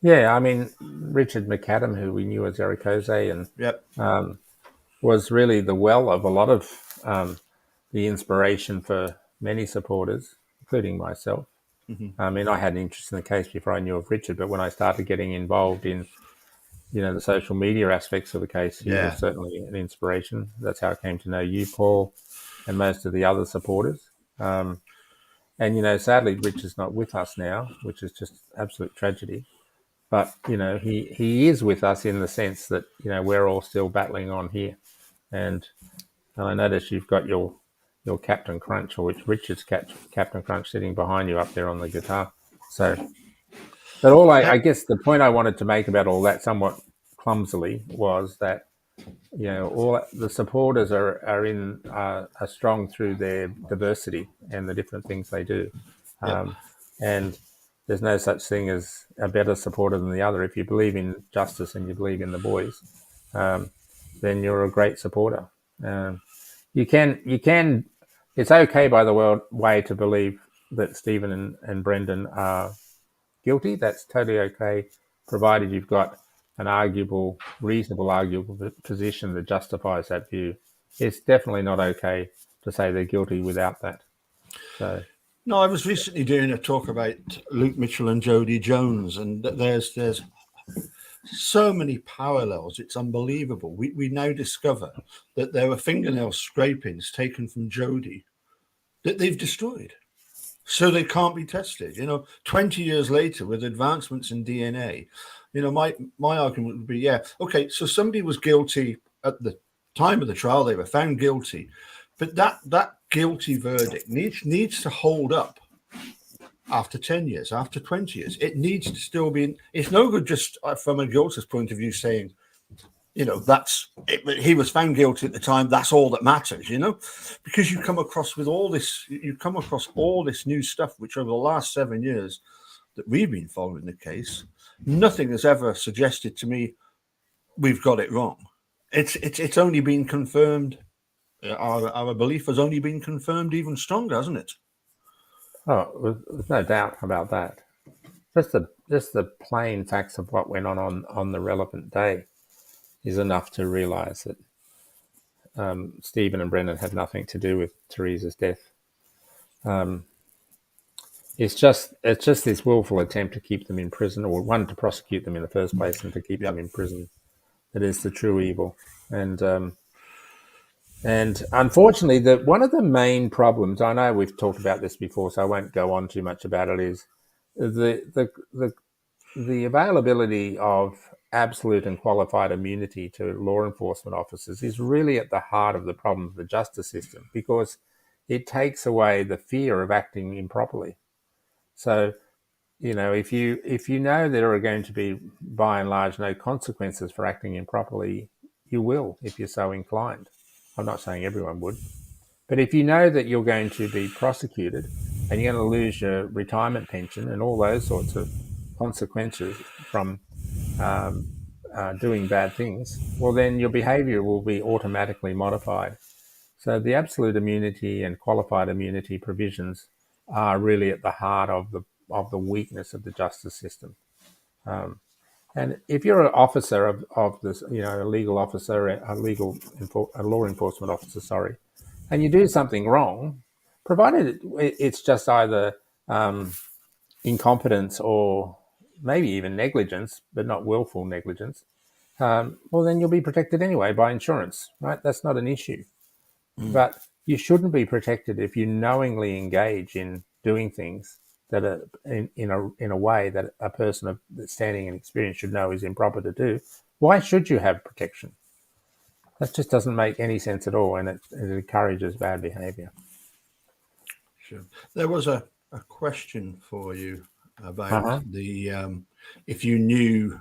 B: Yeah, I mean, Richard McAdam, who we knew as Eric and
A: yep.
B: Was really the well of a lot of the inspiration for many supporters, including myself.
A: Mm-hmm.
B: I mean, I had an interest in the case before I knew of Richard, but when I started getting involved in, the social media aspects of the case, he was certainly an inspiration. That's how I came to know you, Paul, and most of the other supporters. And, sadly, Richard's not with us now, which is just absolute tragedy. But, he is with us in the sense that, we're all still battling on here. And I notice you've got your Captain Crunch, or which Richard's Captain Crunch, sitting behind you up there on the guitar. So, but I guess the point I wanted to make about all that, somewhat clumsily, was that all the supporters are strong through their diversity and the different things they do, and there's no such thing as a better supporter than the other. If you believe in justice and you believe in the boys, then you're a great supporter. You can. It's okay, by the way, to believe that Stephen and Brendan are guilty. That's totally okay, provided you've got an reasonable arguable position that justifies that view. It's definitely not okay to say they're guilty without that. So.
A: No, I was recently doing a talk about Luke Mitchell and Jodie Jones, and there's so many parallels. It's unbelievable. We now discover that there were fingernail scrapings taken from Jodie that they've destroyed, so they can't be tested. 20 years later, with advancements in DNA, my argument would be, okay, so somebody was guilty at the time of the trial, they were found guilty. But that guilty verdict needs to hold up after 10 years, after 20 years. It needs to still be. It's no good just from a guiltless point of view saying, that's it, he was found guilty at the time. That's all that matters, because you come across all this new stuff, which over the last 7 years that we've been following the case, nothing has ever suggested to me we've got it wrong. It's only been confirmed. Our belief has only been confirmed even stronger, hasn't it?
B: Oh, there's no doubt about that. Just the plain facts of what went on the relevant day is enough to realise that Stephen and Brendan had nothing to do with Teresa's death. It's just this willful attempt to keep them in prison, or one, to prosecute them in the first place, and to keep them in prison, that is the true evil. And unfortunately, one of the main problems, I know we've talked about this before, so I won't go on too much about it, is the availability of absolute and qualified immunity to law enforcement officers is really at the heart of the problem of the justice system, because it takes away the fear of acting improperly. So, if you know there are going to be, by and large, no consequences for acting improperly, you will, if you're so inclined. I'm not saying everyone would. But if you know that you're going to be prosecuted and you're going to lose your retirement pension and all those sorts of consequences from doing bad things, well, then your behaviour will be automatically modified. So the absolute immunity and qualified immunity provisions are really at the heart of the weakness of the justice system. And if you're an officer of this, a legal officer, a law enforcement officer, and you do something wrong, provided it's just either incompetence or maybe even negligence, but not willful negligence, well, then you'll be protected anyway by insurance, right? That's not an issue. But you shouldn't be protected if you knowingly engage in doing things that are in a way that a person of standing and experience should know is improper to do. Why should you have protection? That just doesn't make any sense at all, and it encourages bad behaviour.
A: Sure. There was a question for you about if you knew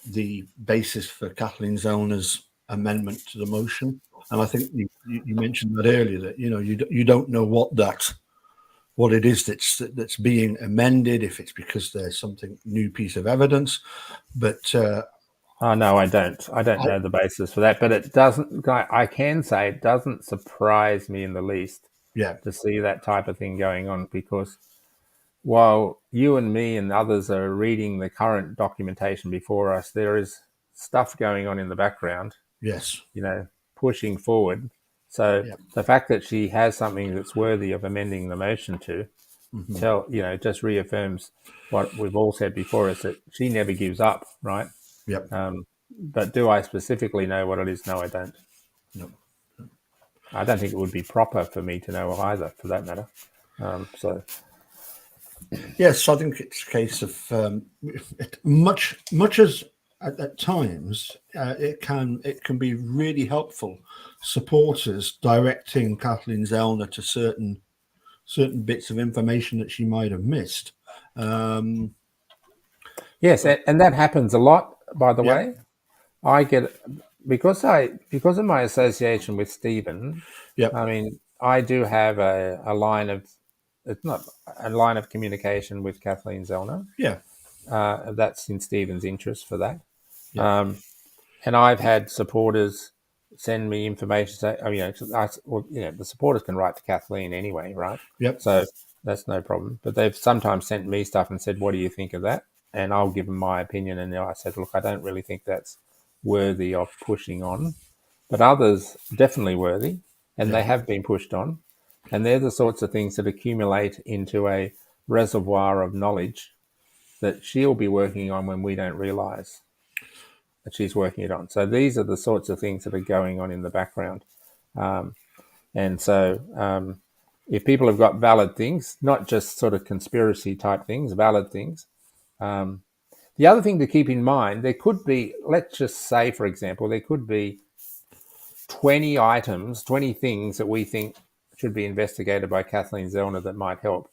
A: the basis for Kathleen Zellner's amendment to the motion, and I think you mentioned that earlier, that you don't know what it is that's being amended, if it's because there's something new piece of evidence, but
B: no, I don't know the basis for that, but it doesn't. I can say it doesn't surprise me in the least to see that type of thing going on, because while you and me and others are reading the current documentation before us, there is stuff going on in the background.
A: Yes.
B: Pushing forward. So the fact that she has something that's worthy of amending the motion to just reaffirms what we've all said before, is that she never gives up, right?
A: Yep.
B: But do I specifically know what it is? No, I don't.
A: No.
B: I don't think it would be proper for me to know either, for that matter.
A: Yes, I think it's a case of much as at times it can be really helpful, supporters directing Kathleen Zellner to certain bits of information that she might have missed.
B: Yes, and that happens a lot, by the way. I get, because of my association with Stephen. I mean, I do have a line of, it's not a line of communication with Kathleen Zellner. That's in Stephen's interest for that. And I've had supporters send me information. Say, the supporters can write to Kathleen anyway, right? So that's no problem. But they've sometimes sent me stuff and said, "What do you think of that?" And I'll give them my opinion. And I said, "Look, I don't really think that's worthy of pushing on, but others definitely worthy, and they have been pushed on." And they're the sorts of things that accumulate into a reservoir of knowledge that she'll be working on when we don't realise that she's working it on. So these are the sorts of things that are going on in the background. And so if people have got valid things, not just sort of conspiracy type things, valid things. The other thing to keep in mind, there could be, let's just say, for example, there could be 20 items, 20 things that we think should be investigated by Kathleen Zellner that might help.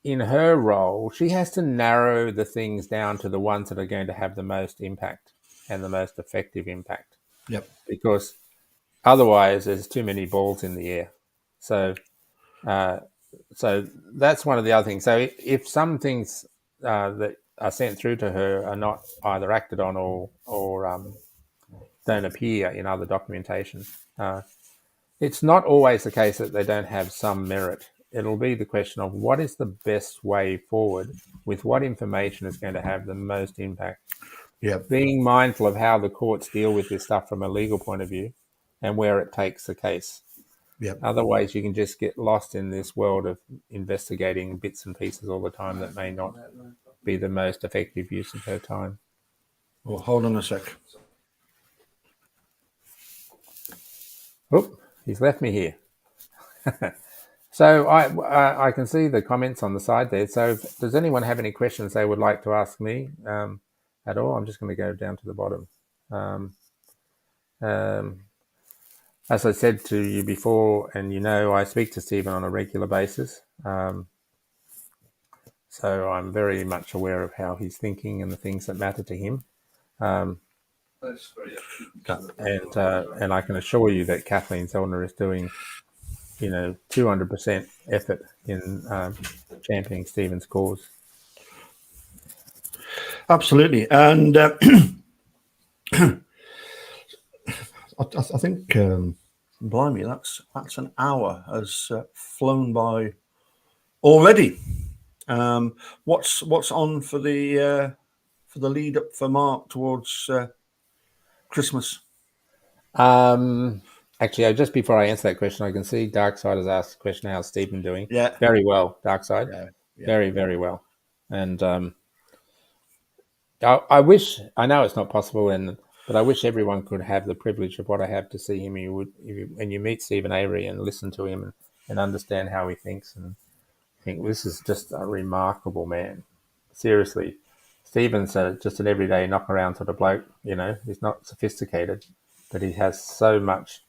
B: In her role, she has to narrow the things down to the ones that are going to have the most impact and the most effective impact.
A: Yep.
B: Because otherwise, there's too many balls in the air. So that's one of the other things. So if some things that are sent through to her are not either acted on or don't appear in other documentation, it's not always the case that they don't have some merit. It'll be the question of what is the best way forward with what information is going to have the most impact.
A: Yep.
B: Being mindful of how the courts deal with this stuff from a legal point of view and where it takes the case.
A: Yep.
B: Otherwise, you can just get lost in this world of investigating bits and pieces all the time that may not be the most effective use of her time.
A: Well, hold on a sec.
B: Oh, he's left me here. So I can see the comments on the side there. So does anyone have any questions they would like to ask me at all? I'm just going to go down to the bottom. As I said to you before, and you know, I speak to Stephen on a regular basis. So I'm very much aware of how he's thinking and the things that matter to him. And I can assure you that Kathleen Zellner is doing 200% effort in championing Stephen's cause.
A: Absolutely. And I think, blimey, that's an hour has flown by already. What's on for the lead up for Mark towards Christmas?
B: Actually, just before I answer that question, I can see Darkside has asked the question, how's Stephen doing?
A: Yeah.
B: Very well, Darkside.
A: Yeah.
B: Very, very well. And I wish, I know it's not possible, but I wish everyone could have the privilege of what I have to see him. When you meet Stephen Avery and listen to him and understand how he thinks, and think this is just a remarkable man. Seriously. Stephen's just an everyday knock around sort of bloke, he's not sophisticated, but he has so much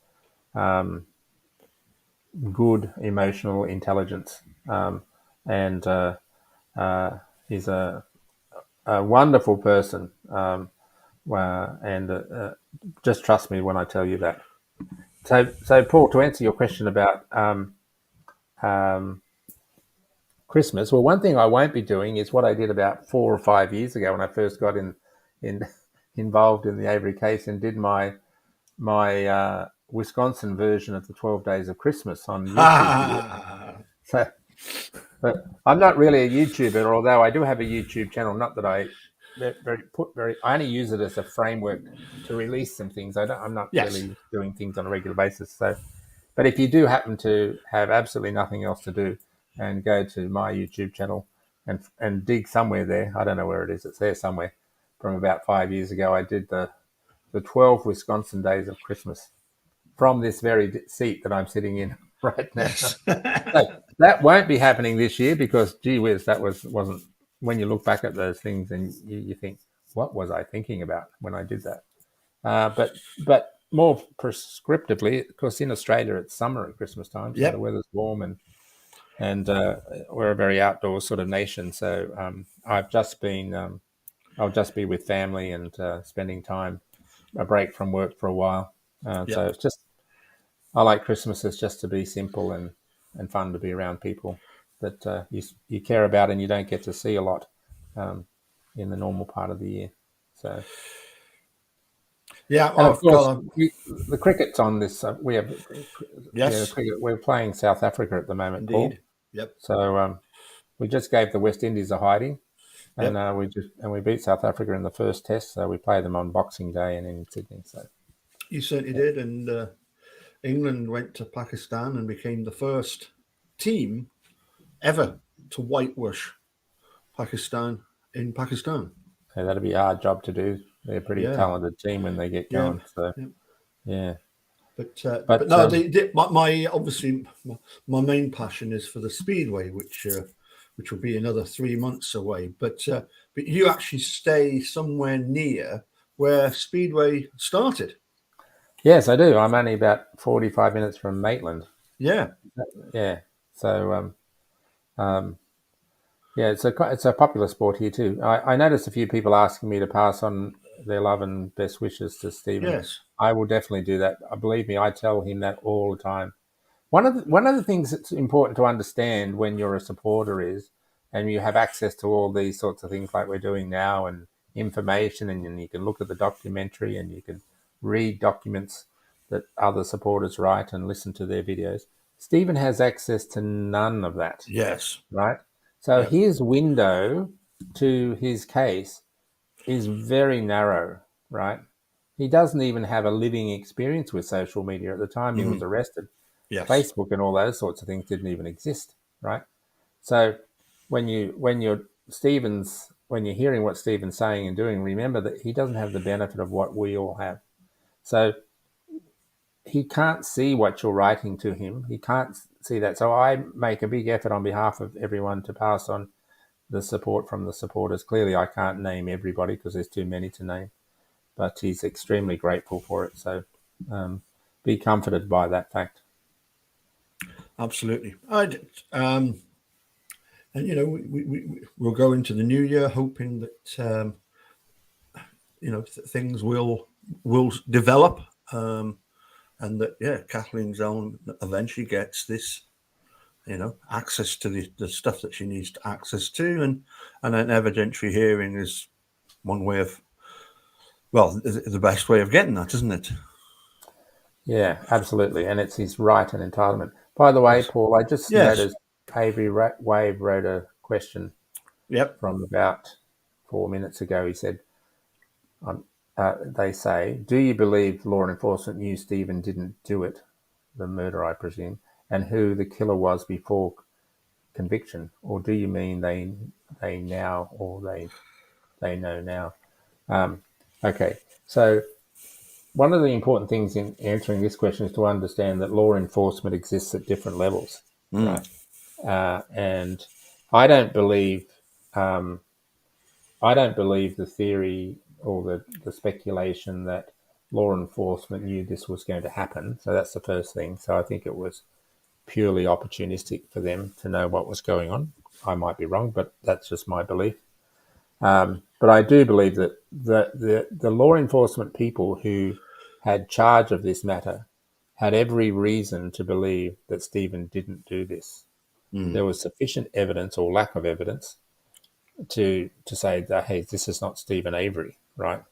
B: good emotional intelligence, and he's a wonderful person, and just trust me when I tell you that. So Paul, to answer your question about Christmas, well, one thing I won't be doing is what I did about 4 or 5 years ago when I first got involved in the Avery case and did my Wisconsin version of the 12 Days of Christmas on YouTube. But I'm not really a YouTuber, although I do have a YouTube channel. Not that I only use it as a framework to release some things. I'm not really doing things on a regular basis. So, but if you do happen to have absolutely nothing else to do and go to my YouTube channel and dig somewhere there, I don't know where it is. It's there somewhere. From about 5 years ago, I did the 12 Wisconsin Days of Christmas from this very seat that I'm sitting in right now.
A: Yes.
B: So that won't be happening this year because, gee whiz, that wasn't. When you look back at those things and you think, what was I thinking about when I did that? But more prescriptively, because in Australia it's summer at Christmas time, so the weather's warm and we're a very outdoors sort of nation. So I've just been. I'll just be with family and spending time, a break from work for a while. So it's just, I like Christmas as just to be simple and fun to be around people that you care about and you don't get to see a lot in the normal part of the year. So,
A: yeah,
B: and of course, the cricket's on this. We have cricket. We're playing South Africa at the moment, Paul.
A: Yep.
B: So we just gave the West Indies a hiding. And we beat South Africa in the first test, so we play them on Boxing Day and in Sydney. So
A: you certainly did, and England went to Pakistan and became the first team ever to whitewash Pakistan in Pakistan.
B: So that'll be a hard job to do. They're a pretty talented team when they get going. So
A: But no, my main passion is for the Speedway, which will be another 3 months away. But you actually stay somewhere near where Speedway started.
B: Yes, I do. I'm only about 45 minutes from Maitland.
A: Yeah.
B: Yeah. So, yeah, it's a popular sport here too. I noticed a few people asking me to pass on their love and best wishes to Stephen.
A: Yes.
B: I will definitely do that. Believe me, I tell him that all the time. One of the things that's important to understand when you're a supporter is, and you have access to all these sorts of things like we're doing now, and information, and you can look at the documentary, and you can read documents that other supporters write and listen to their videos. Stephen has access to none of that,
A: Yes.
B: right? So
A: Yep.
B: his window to his case is very narrow, right? He doesn't even have a living experience with social media. At the time he was arrested,
A: Yes.
B: Facebook and all those sorts of things didn't even exist, right? So when you're hearing what Stephen's saying and doing, remember that he doesn't have the benefit of what we all have. So he can't see what you're writing to him. He can't see that. So I make a big effort on behalf of everyone to pass on the support from the supporters. Clearly, I can't name everybody because there's too many to name, but he's extremely grateful for it. So be comforted by that fact.
A: Absolutely. And we'll go into the new year hoping that things will develop, and that Kathleen Zone eventually gets this access to the stuff that she needs to access to, and an evidentiary hearing is one way of, well, the best way of getting that, isn't it?
B: Yeah, absolutely. And it's his right and entitlement. By the way,
A: Yes.
B: Paul, I just
A: Yes.
B: noticed Avery Wave wrote a question
A: Yep.
B: from about 4 minutes ago. He said, they say, do you believe law enforcement knew Stephen didn't do it, the murder, I presume, and who the killer was before conviction? Or do you mean they now, or they know now? Okay, so one of the important things in answering this question is to understand that law enforcement exists at different levels, right? And I don't believe um, I don't believe the theory or the speculation that law enforcement knew this was going to happen. So that's the first thing. So I think it was purely opportunistic for them to know what was going on. I might be wrong, but that's just my belief. But I do believe that the law enforcement people who had charge of this matter had every reason to believe that Stephen didn't do this. There was sufficient evidence or lack of evidence to say that, hey, this is not Stephen Avery, right?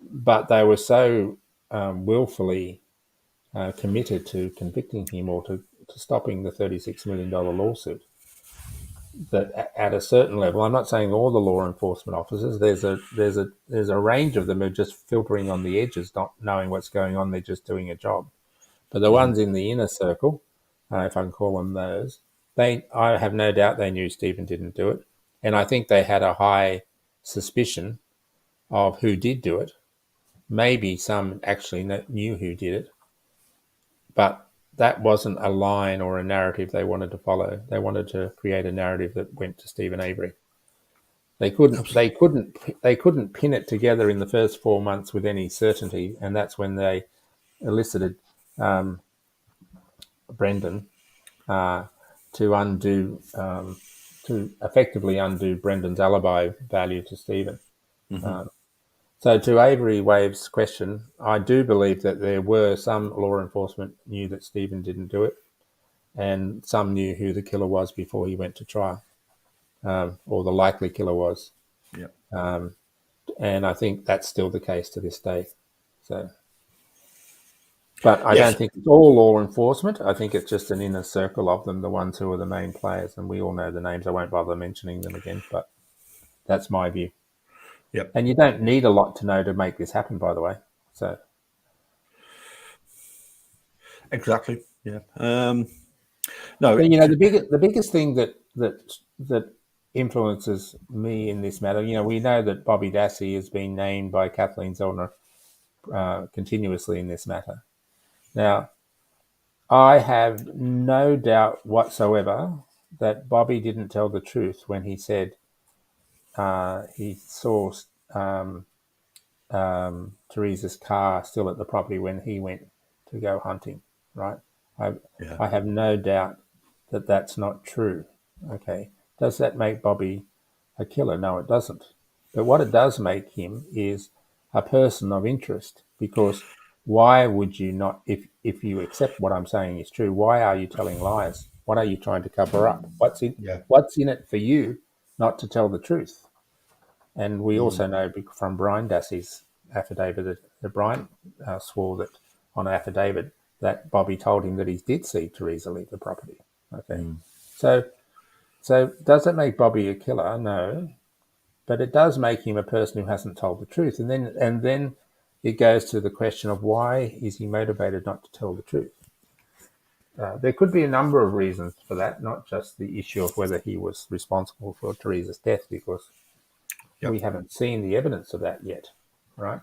B: But they were so willfully committed to convicting him or to stopping the $36 million lawsuit that at a certain level, I'm not saying all the law enforcement officers. There's a range of them who are just filtering on the edges, not knowing what's going on. They're just doing a job. But the ones in the inner circle, if I can call them those, I have no doubt they knew Stephen didn't do it, and I think they had a high suspicion of who did do it. Maybe some actually knew who did it, but that wasn't a line or a narrative they wanted to follow. They wanted to create a narrative that went to Stephen Avery. They couldn't they
A: Absolutely.
B: couldn't they couldn't pin it together in the first 4 months with any certainty, and that's when they elicited Brendan to undo to effectively undo Brendan's alibi value to Stephen. So to Avery Wave's question, I do believe that there were some law enforcement knew that Stephen didn't do it, and some knew who the killer was before he went to trial, or the likely killer was.
A: Yep.
B: And I think that's still the case to this day. So, but I
A: Yes.
B: don't think it's all law enforcement. I think it's just an inner circle of them, the ones who are the main players, and we all know the names. I won't bother mentioning them again, but that's my view.
A: Yep.
B: And you don't need a lot to know to make this happen, by the way. So,
A: Exactly. Yeah. No.
B: but the biggest thing that influences me in this matter, we know that Bobby Dassey has been named by Kathleen Zellner continuously in this matter. Now, I have no doubt whatsoever that Bobby didn't tell the truth when he said he saw Teresa's car still at the property when he went to go hunting, right?
A: Yeah.
B: I have no doubt that that's not true. Okay. Does that make Bobby a killer? No, it doesn't. But what it does make him is a person of interest, because why would you not, if you accept what I'm saying is true, why are you telling lies? What are you trying to cover up?
A: Yeah.
B: What's in it for you not to tell the truth? And we
A: Mm.
B: also know from Brian Dassey's affidavit that Brian swore that on an affidavit that Bobby told him that he did see Teresa leave the property. Okay,
A: Mm.
B: so does it make Bobby a killer? No, but it does make him a person who hasn't told the truth. And then it goes to the question of why is he motivated not to tell the truth? There could be a number of reasons for that, not just the issue of whether he was responsible for Teresa's death, because
A: Yep.
B: we haven't seen the evidence of that yet, right?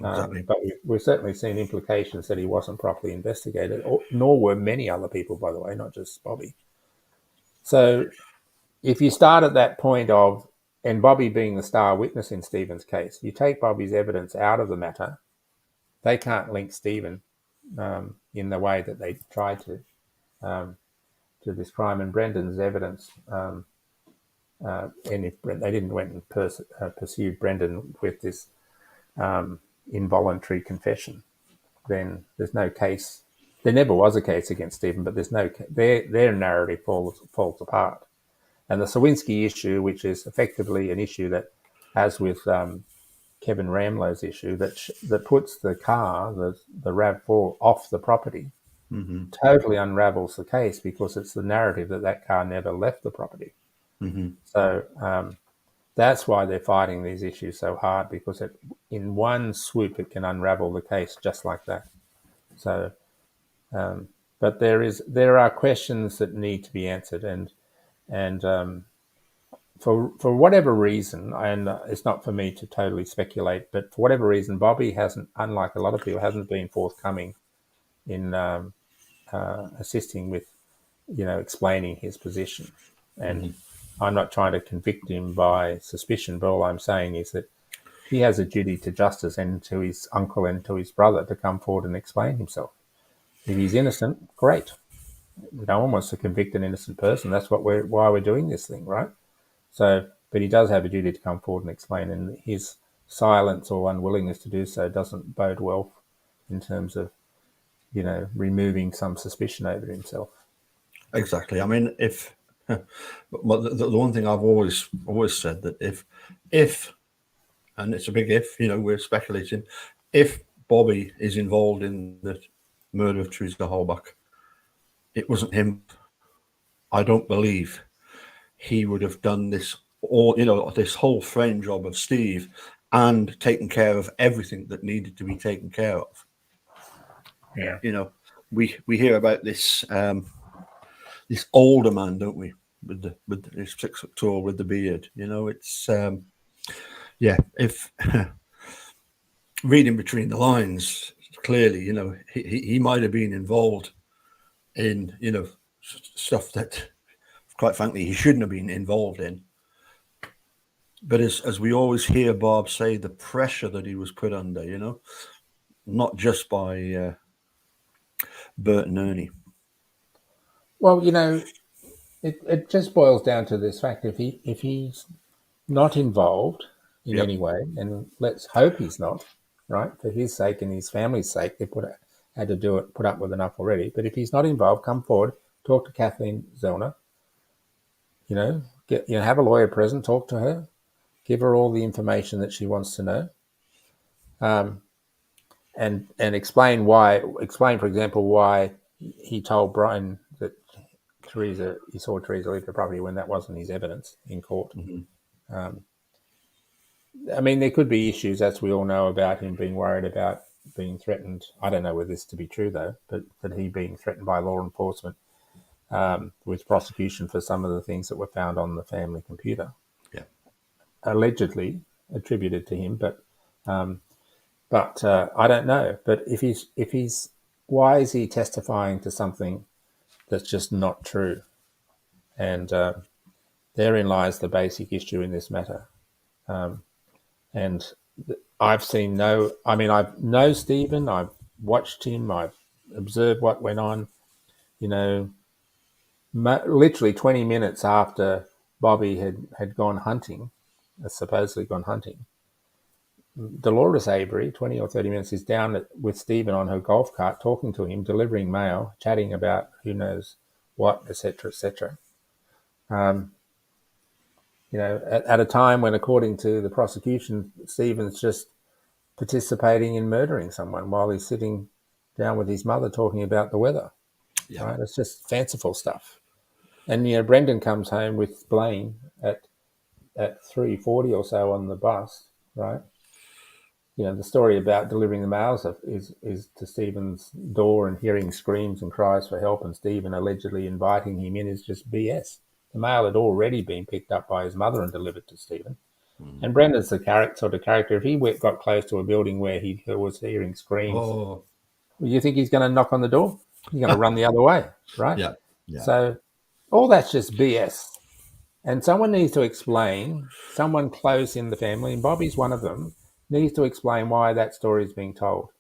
A: Exactly.
B: But we've certainly seen implications that he wasn't properly investigated, nor were many other people, by the way, not just Bobby. So if you start at that point of, and Bobby being the star witness in Stephen's case, you take Bobby's evidence out of the matter, they can't link Stephen in the way that they tried to this crime. And Brendan's evidence, and if they didn't went and pursued Brendan with this involuntary confession, then there's no case. There never was a case against Stephen, but there's no their narrative falls apart. And the Sawinski issue, which is effectively an issue that, as with Kevin Ramlow's issue, that puts the car, the RAV4, off the property,
A: Mm-hmm.
B: totally unravels the case, because it's the narrative that car never left the property.
A: Mm-hmm.
B: So that's why they're fighting these issues so hard, because in one swoop it can unravel the case just like that. So, but there are questions that need to be answered, and for whatever reason, and it's not for me to totally speculate, but for whatever reason, Bobby hasn't, unlike a lot of people, hasn't been forthcoming in assisting with, explaining his position. And I'm not trying to convict him by suspicion, but all I'm saying is that he has a duty to justice and to his uncle and to his brother to come forward and explain himself. If he's innocent, great. No one wants to convict an innocent person. That's why we're doing this thing, right? So, but he does have a duty to come forward and explain, and his silence or unwillingness to do so doesn't bode well in terms of, removing some suspicion over himself.
A: Exactly. I mean, if but the one thing I've always said, that if and it's a big if, we're speculating, if Bobby is involved in the murder of Teresa Holbach, it wasn't him. I don't believe he would have done this this whole frame job of Steve and taken care of everything that needed to be taken care of.
B: Yeah.
A: We hear about this this older man, don't we, with his 6 foot tall with the beard. It's if reading between the lines, clearly, he might have been involved in stuff that, quite frankly, he shouldn't have been involved in. But as we always hear Bob say, the pressure that he was put under, not just by Bert and Ernie.
B: Well, it just boils down to this fact: if he's not involved in
A: Yep.
B: any way, and let's hope he's not, right? For his sake and his family's sake, they had to do it, put up with enough already. But if he's not involved, come forward, talk to Kathleen Zellner. Have a lawyer present, talk to her, give her all the information that she wants to know, and explain why. Explain, for example, why he told Brian that he saw Teresa leave the property when that wasn't his evidence in court.
A: Mm-hmm.
B: I mean, there could be issues, as we all know, about him being worried about being threatened. I don't know whether this to be true, though, but that he being threatened by law enforcement with prosecution for some of the things that were found on the family computer.
A: Yeah.
B: Allegedly attributed to him, but I don't know. But if he's, why is he testifying to something that's just not true? And therein lies the basic issue in this matter. And I've seen no. I mean, I know Stephen. I've watched him. I've observed what went on. You know, literally 20 minutes after Bobby had gone hunting, supposedly gone hunting, Dolores Avery, 20 or 30 minutes, is down with Stephen on her golf cart, talking to him, delivering mail, chatting about who knows what, etc., etc. You know, at a time when, according to the prosecution, Stephen's just participating in murdering someone while he's sitting down with his mother talking about the weather.
A: Yeah.
B: Right? It's just fanciful stuff. And, you know, Brendan comes home with Blaine at 3:40 or so on the bus, right? You know, the story about delivering the mails is to Stephen's door and hearing screams and cries for help and Stephen allegedly inviting him in is just BS. The mail had already been picked up by his mother and delivered to Stephen. And Brendan's the sort of character. If he got close to a building where he was hearing screams, you think he's going to knock on the door? He's going to run the other way, right?
A: Yeah. Yeah.
B: So all that's just BS. And someone needs to explain, someone close in the family, and Bobby's one of them, needs to explain why that story is being told.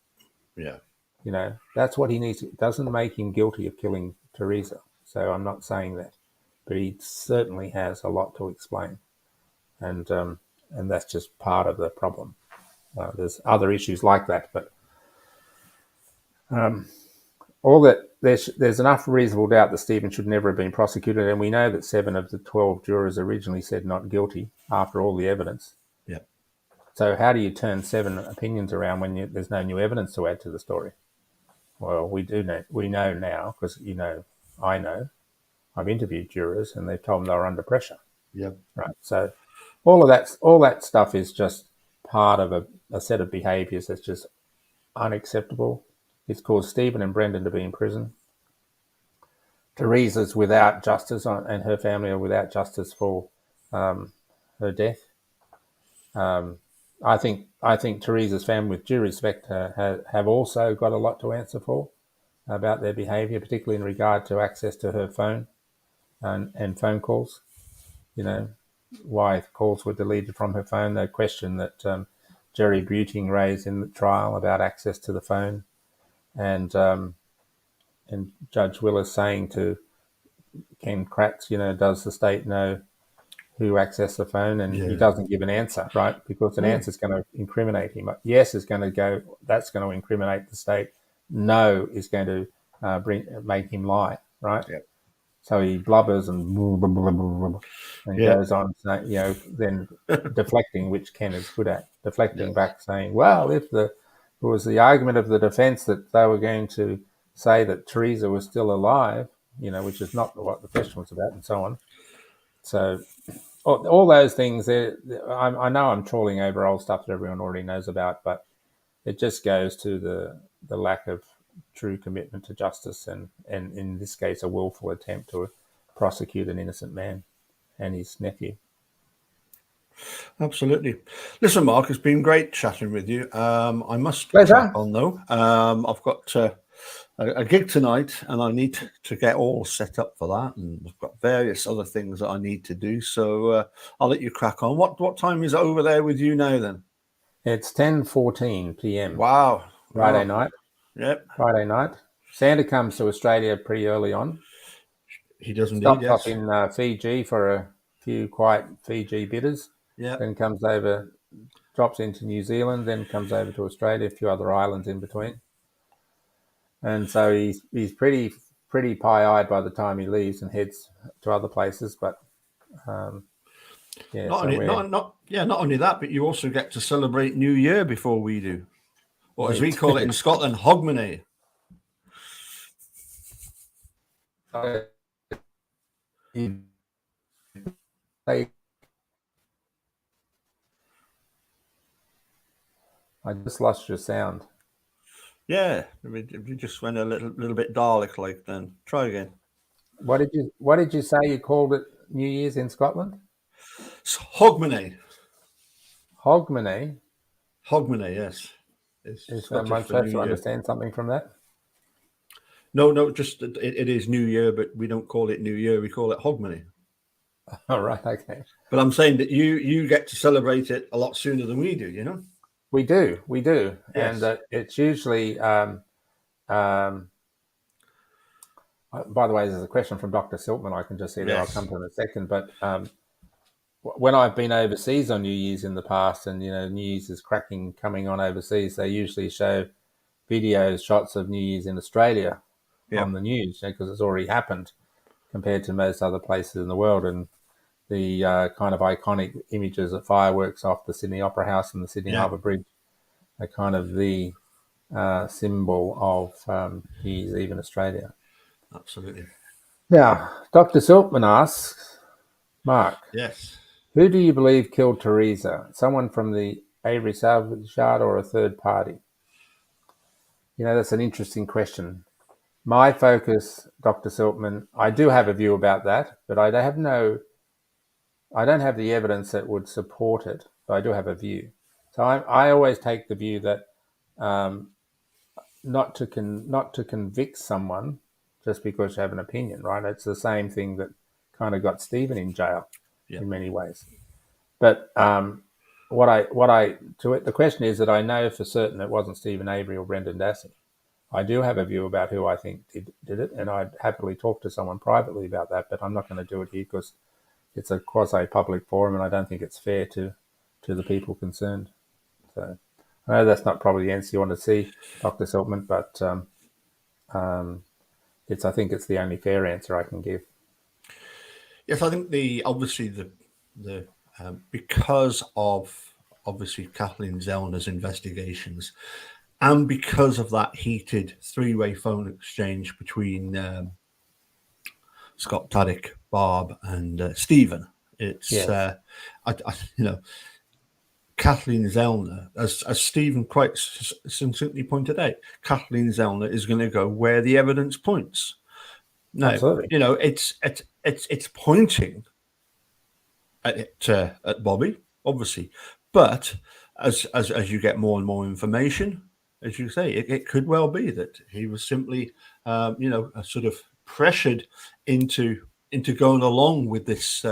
A: Yeah.
B: You know, that's what he needs. It doesn't make him guilty of killing Teresa. So I'm not saying that. But he certainly has a lot to explain. And that's just part of the problem. There's other issues like that, but all that there's enough reasonable doubt that Stephen should never have been prosecuted, and we know that 7 of the 12 jurors originally said not guilty after all the evidence.
A: Yeah.
B: So how do you turn 7 opinions around when there's no new evidence to add to the story? Well, we know now because I know I've interviewed jurors and they've told me they were under pressure.
A: Yeah.
B: Right. So all that stuff is just part of a set of behaviours that's just unacceptable. It's caused Stephen and Brendan to be in prison. Teresa's without justice, and her family are without justice for her death. I think Teresa's family, with due respect, have also got a lot to answer for about their behaviour, particularly in regard to access to her phone and phone calls. You know, why calls were deleted from her phone. The question that Jerry Buting raised in the trial about access to the phone. And Judge Willis saying to Ken Kratz, does the state know who accessed the phone? And he doesn't give an answer, right? Because an answer is going to incriminate him. Yes is going to go, that's going to incriminate the state. No is going to make him lie, right?
A: Yeah.
B: So he blubbers and goes on, then deflecting, which Ken is good at, deflecting back, saying, well, if it was the argument of the defense that they were going to say that Teresa was still alive, which is not what the question was about, and so on. So all those things, I know I'm trawling over old stuff that everyone already knows about, but it just goes to the lack of true commitment to justice and in this case, a willful attempt to prosecute an innocent man and his nephew.
A: Absolutely. Listen, Mark, it's been great chatting with you. I must
B: Pleasure.
A: crack on though. I've got a gig tonight and I need to get all set up for that, and I've got various other things that I need to do, so I'll let you crack on. What time is it over there with you now then?
B: It's 10:14 p.m.
A: Wow.
B: Friday night.
A: Yep.
B: Friday night. Santa comes to Australia pretty early on.
A: He does indeed.
B: Stops
A: Yes.
B: off in Fiji for a few quiet Fiji bitters.
A: Yeah.
B: Then comes over, drops into New Zealand, then comes over to Australia, a few other islands in between. And so he's pretty pie-eyed by the time he leaves and heads to other places. But
A: not only that, but you also get to celebrate New Year before we do, or as we call it in Scotland, Hogmanay.
B: I just lost your sound.
A: Yeah, you just went a little bit Dalek-like. Then try again.
B: What did you say you called it New Year's in Scotland?
A: It's Hogmanay.
B: Hogmanay.
A: Hogmanay, yes.
B: Is one supposed to understand something from that?
A: No, just it is New Year, but we don't call it New Year. We call it Hogmanay.
B: All right, okay.
A: But I'm saying that you get to celebrate it a lot sooner than we do,
B: We do,
A: Yes.
B: and it's usually. By the way, there's a question from Dr. Siltman. I can just see there. I'll
A: Yes.
B: come to in a second. But when I've been overseas on New Year's in the past, and New Year's is coming on overseas, they usually show videos, shots of New Year's in Australia
A: Yeah.
B: on the news because it's already happened compared to most other places in the world. And the kind of iconic images of fireworks off the Sydney Opera House and the Sydney
A: Yeah.
B: Harbour Bridge are kind of the symbol of New Year's Eve in Australia.
A: Absolutely.
B: Now, Dr. Siltman asks, Mark,
A: Yes.
B: who do you believe killed Teresa? Someone from the Avery salvage yard or a third party? That's an interesting question. My focus, Dr. Siltman, I do have a view about that, but I don't have the evidence that would support it, but I do have a view. So I always take the view that not to convict someone just because you have an opinion, right? It's the same thing that kind of got Stephen in jail in many ways. But the question is that I know for certain it wasn't Stephen Avery or Brendan Dassey. I do have a view about who I think did it, and I'd happily talk to someone privately about that, but I'm not going to do it here because it's a quasi-public forum, and I don't think it's fair to the people concerned. So I know that's not probably the answer you want to see, Dr. Siltman, but I think it's the only fair answer I can give.
A: Yes, I think obviously the because of obviously Kathleen Zellner's investigations, and because of that heated three-way phone exchange between Scott Taddick, Barb, and Stephen, it's
B: Yes.
A: Kathleen Zellner, as Stephen quite succinctly pointed out, Kathleen Zellner is going to go where the evidence points. No,
B: Absolutely.
A: it's pointing at Bobby, obviously, but as you get more and more information, as you say, it could well be that he was simply, sort of pressured into going along with this,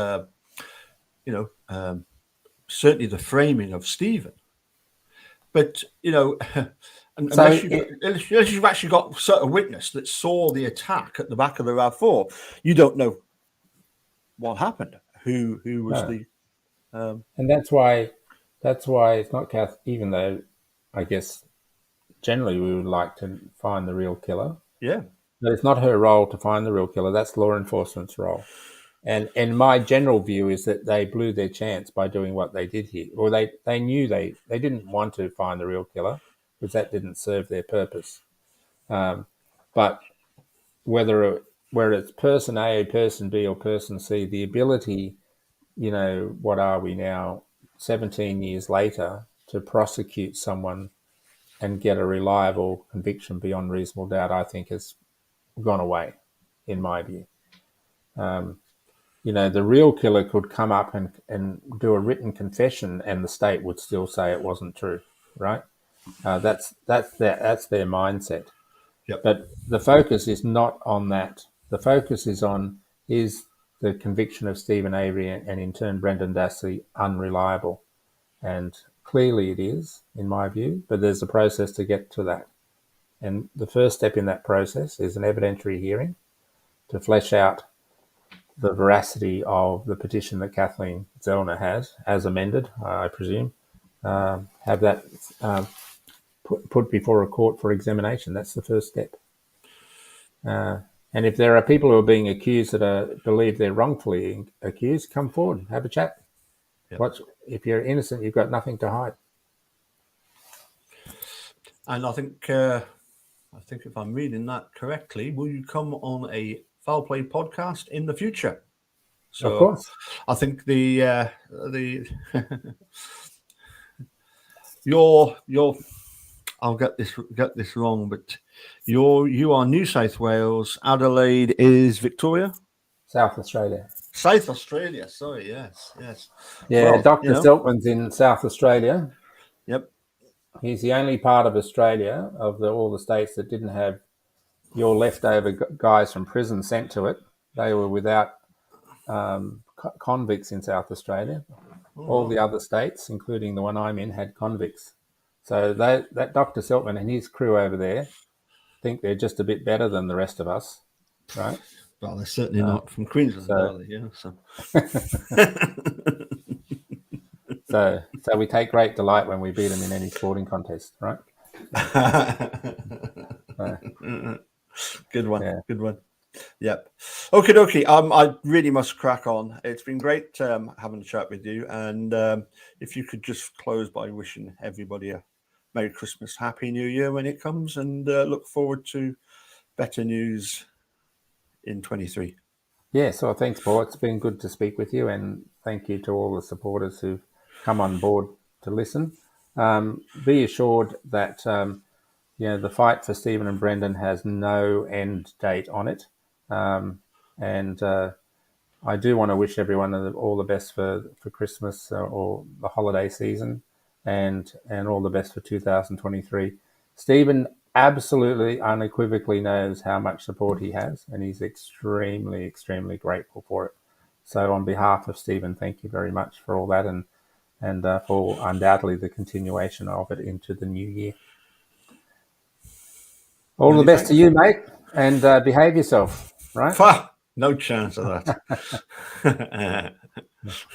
A: certainly the framing of Stephen. But unless you've actually got a witness that saw the attack at the back of the RAV4, you don't know what happened. Who was the?
B: And that's why it's not Kath. Even though I guess generally we would like to find the real killer.
A: Yeah.
B: But it's not her role to find the real killer. That's law enforcement's role. And my general view is that they blew their chance by doing what they did here. Or they knew they didn't want to find the real killer because that didn't serve their purpose. But whether it's person A, person B, or person C, the ability, what are we now, 17 years later, to prosecute someone and get a reliable conviction beyond reasonable doubt, I think has gone away, in my view. The real killer could come up and do a written confession, and the state would still say it wasn't true, right? That's their mindset.
A: Yep.
B: But the focus is not on that. The focus is on the conviction of Stephen Avery and in turn Brendan Dassey unreliable, and clearly it is, in my view. But there's a process to get to that, and the first step in that process is an evidentiary hearing to flesh out the veracity of the petition that Kathleen Zellner has, as amended, I presume, have that put before a court for examination. That's the first step. And if there are people who are being accused that believe they're wrongfully accused, come forward, have a chat.
A: Yep.
B: If you're innocent, you've got nothing to hide.
A: And I think if I'm reading that correctly, will you come on a Foul Play podcast in the future? So
B: Of course.
A: I think your I'll get this wrong, but you are New South Wales, Adelaide is Victoria,
B: South Australia.
A: South Australia. Sorry, yes.
B: Yeah, well, Dr. Siltman's in South Australia.
A: Yep.
B: He's the only part of Australia of all the states that didn't have your leftover guys from prison sent to it. They were without convicts in South Australia. All the other states, including the one I'm in, had convicts. So that Dr. Seltman and his crew over there think they're just a bit better than the rest of us, right?
A: Well, they're certainly not from Queensland,
B: so-
A: are they? Yeah. So.
B: So we take great delight when we beat them in any sporting contest, right?
A: Good one.
B: Yeah.
A: Good one. Yep. Okay, dokie. I really must crack on. It's been great having a chat with you. And if you could just close by wishing everybody a Merry Christmas, Happy New Year when it comes, and look forward to better news in 23.
B: Yeah, so thanks, Paul. It's been good to speak with you, and thank you to all the supporters who've come on board to listen. Be assured that the fight for Stephen and Brendan has no end date on it, and I do want to wish everyone all the best for Christmas or the holiday season, and all the best for 2023. Stephen absolutely unequivocally knows how much support he has, and he's extremely, extremely grateful for it. So on behalf of Stephen, thank you very much for all that, and for undoubtedly the continuation of it into the new year. All the best to you, mate, and behave yourself, right?
A: No chance of that.